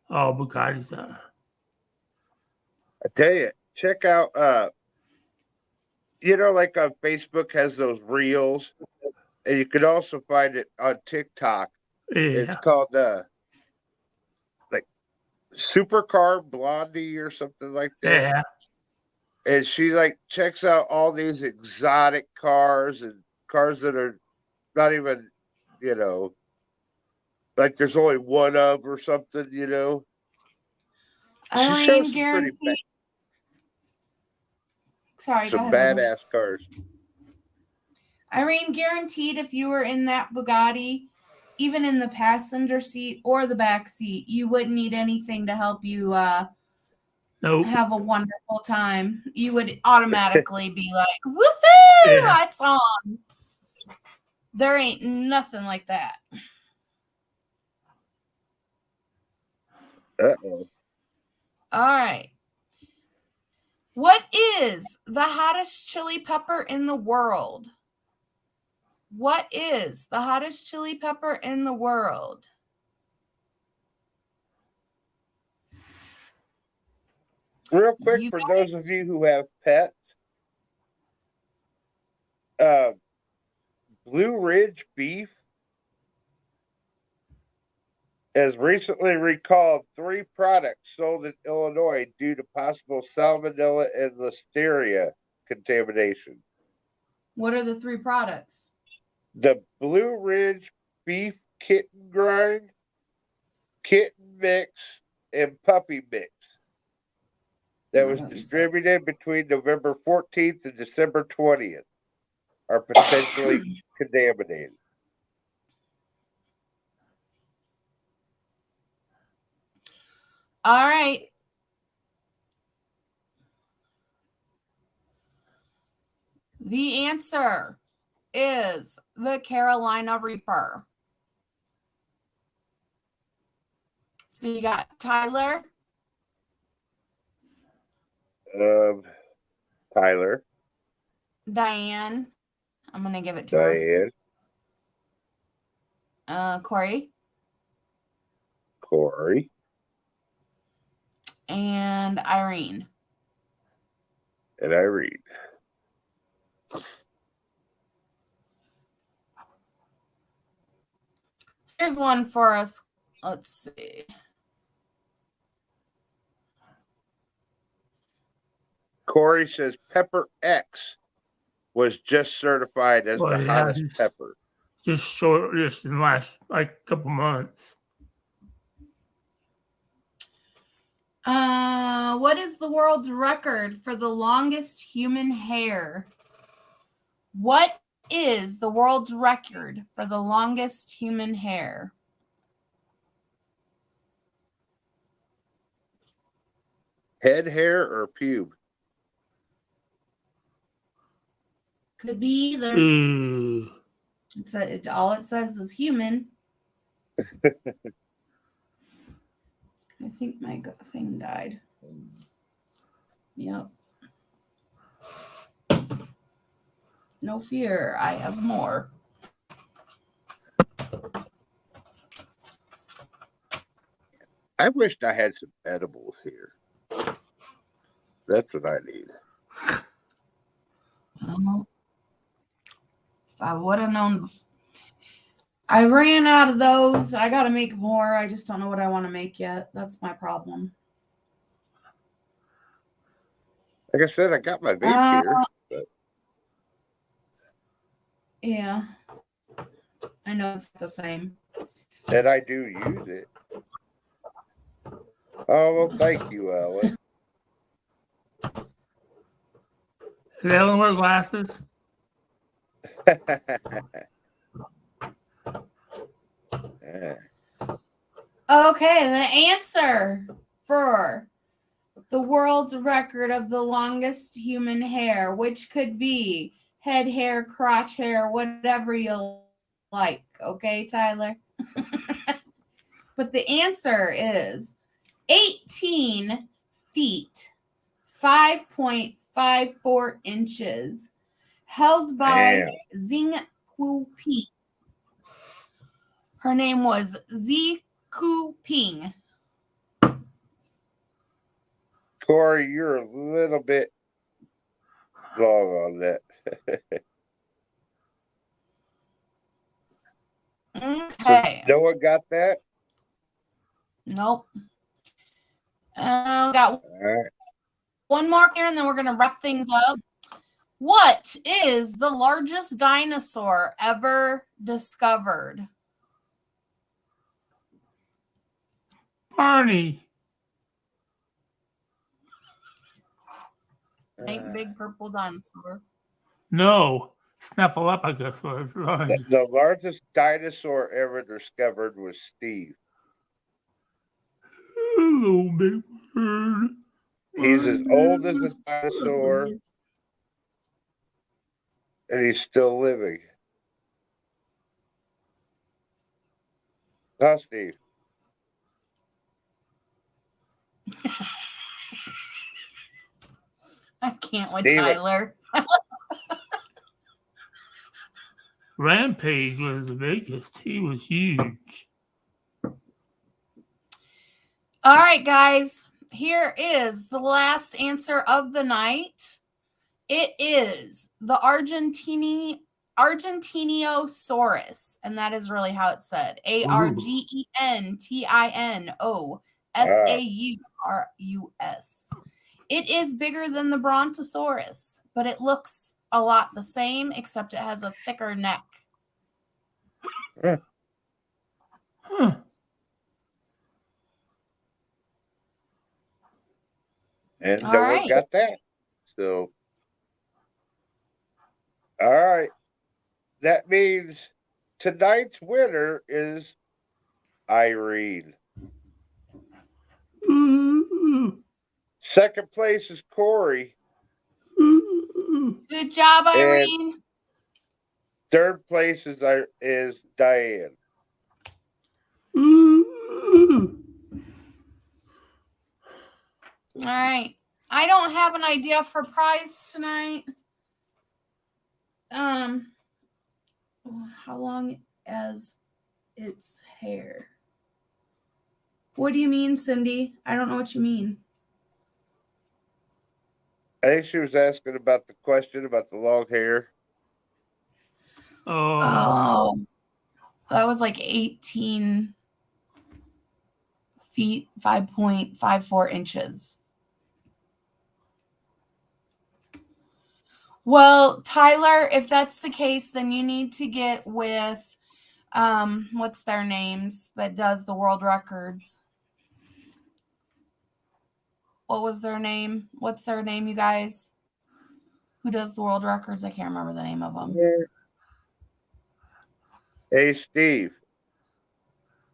Oh, Bugatti's I tell you, check out, like on Facebook has those reels, and you can also find it on TikTok. Yeah. It's called, like Supercar Blondie or something like that. Yeah. And she like checks out all these exotic cars and cars that are not even, like there's only one of or something, She shows some pretty some badass cars. Irene, guaranteed if you were in that Bugatti, even in the passenger seat or the back seat, you wouldn't need anything to help you have a wonderful time. You would automatically be like, woohoo, that's on. There ain't nothing like that. Uh-oh. All right. What is the hottest chili pepper in the world? What is the hottest chili pepper in the world? Real quick, for those of you who have pets, Blue Ridge Beef has recently recalled 3 products sold in Illinois due to possible salmonella and listeria contamination. What are the 3 products? The Blue Ridge Beef Kitten Grind, Kitten Mix, and Puppy Mix that was distributed between November 14th and December 20th are potentially contaminated. All right. The answer is the Carolina Reaper. So you got Tyler. Tyler. Diane. I'm going to give it to her. Diane. Corey. Corey. And Irene. And Irene. Here's one for us. Let's see. Corey says Pepper X was just certified as the hottest pepper. Just in the last couple months. What is the world record for the longest human hair? What is the world's record for the longest human hair? Head hair or pube? Could be either. All it says is human. I think my thing died. Yep. No fear, I have more. I wished I had some edibles here. That's what I need. If I would have known, I ran out of those. I got to make more. I just don't know what I want to make yet. That's my problem. Like I said, I got my vape here. But... Yeah. I know it's the same. And I do use it. Oh, well, thank you, Ellen. Did Ellen wear glasses? Yeah. Okay, the answer for the world's record of the longest human hair, which could be head hair, crotch hair, whatever you like. Okay, Tyler? But the answer is 18 feet, 5.54 inches, held by Xing Ku Ping. Her name was Zi Ku Ping. Corey, you're a little bit long on that. Okay. So no one got that? Nope. Got one more here, and then we're going to wrap things up. What is the largest dinosaur ever discovered? Barney. Big purple dinosaur. No. Snuffleupagus. The largest dinosaur ever discovered was Steve. Hello, big bird. He's as old as a dinosaur, and he's still living. Huh, Steve? I can't with Tyler. Rampage was the biggest. He was huge. All right, guys. Here is the last answer of the night. It is the Argentinosaurus, and that is really how it's said. Argentinosaurus. It is bigger than the Brontosaurus, but it looks a lot the same, except it has a thicker neck. Huh. And no one got that. So, all right. That means tonight's winner is Irene. Second place is Corey. Good job, Irene. And third place is Diane. All right. I don't have an idea for prize tonight. How long is its hair? What do you mean, Cindy? I don't know what you mean. I think she was asking about the question about the long hair. Oh, that was like 18 feet, 5.54 inches. Well, Tyler, if that's the case, then you need to get with, what's their names that does the world records? What was their name? What's their name, you guys? Who does the world records? I can't remember the name of them. Hey, Steve.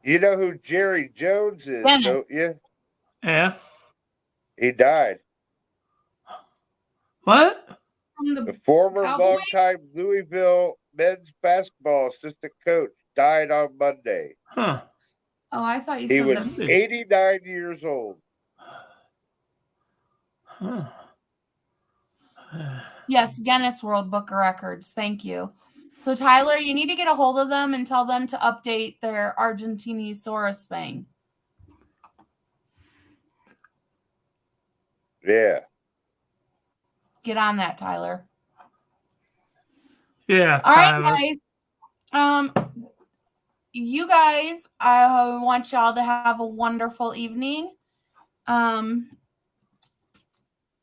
You know who Jerry Jones is, don't you? Yeah. He died. What? The former longtime Louisville men's basketball assistant coach died on Monday. Huh. Oh, I thought you He said was that. 89 years old. Huh. Yes, Guinness World Book of Records. Thank you. So, Tyler, you need to get a hold of them and tell them to update their Argentinosaurus thing. Yeah. Get on that, Tyler. Yeah, All Tyler. right, guys. You guys, I want y'all to have a wonderful evening.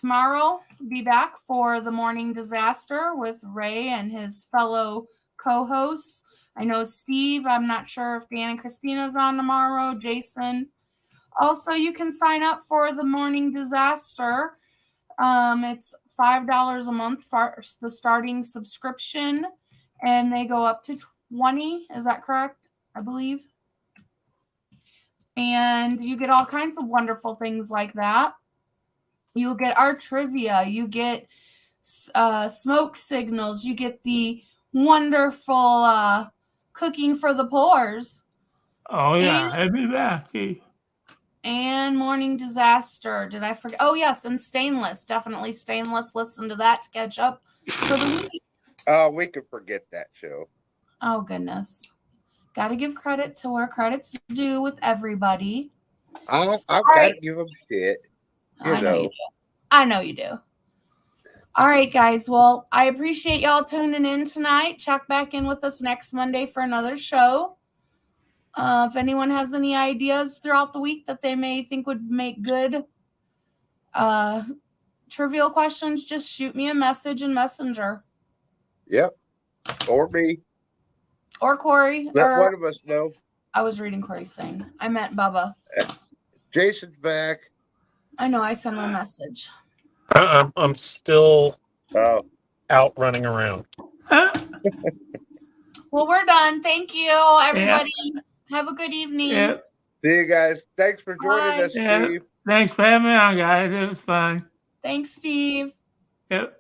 Tomorrow, be back for the morning disaster with Ray and his fellow co-hosts. I know Steve. I'm not sure if Dan and Christina's on tomorrow. Jason. Also, you can sign up for the morning disaster. It's $5 a month for the starting subscription, and they go up to 20. Is that correct? I believe. And you get all kinds of wonderful things like that. You get our trivia. You get smoke signals. You get the wonderful cooking for the pores. Oh, yeah. I'll be back. And morning disaster. Did I forget? Oh, yes. And stainless. Definitely stainless. Listen to that to catch up for the week. Oh, we could forget that show. Oh, goodness. Got to give credit to where credit's due with everybody. I've got to give them shit. I know you do. I know you do. All right, guys. Well, I appreciate y'all tuning in tonight. Check back in with us next Monday for another show. If anyone has any ideas throughout the week that they may think would make good trivial questions, just shoot me a message in Messenger. Yep. Or me. Or Corey. Let one of us know. I was reading Corey's thing. I meant Bubba. Jason's back. I know. I sent him a message. I'm still out running around. Well, we're done. Thank you, everybody. Yeah. Have a good evening. Yep. See you guys. Thanks for joining us, Steve. Thanks for having me on, guys. It was fun. Thanks, Steve. Yep.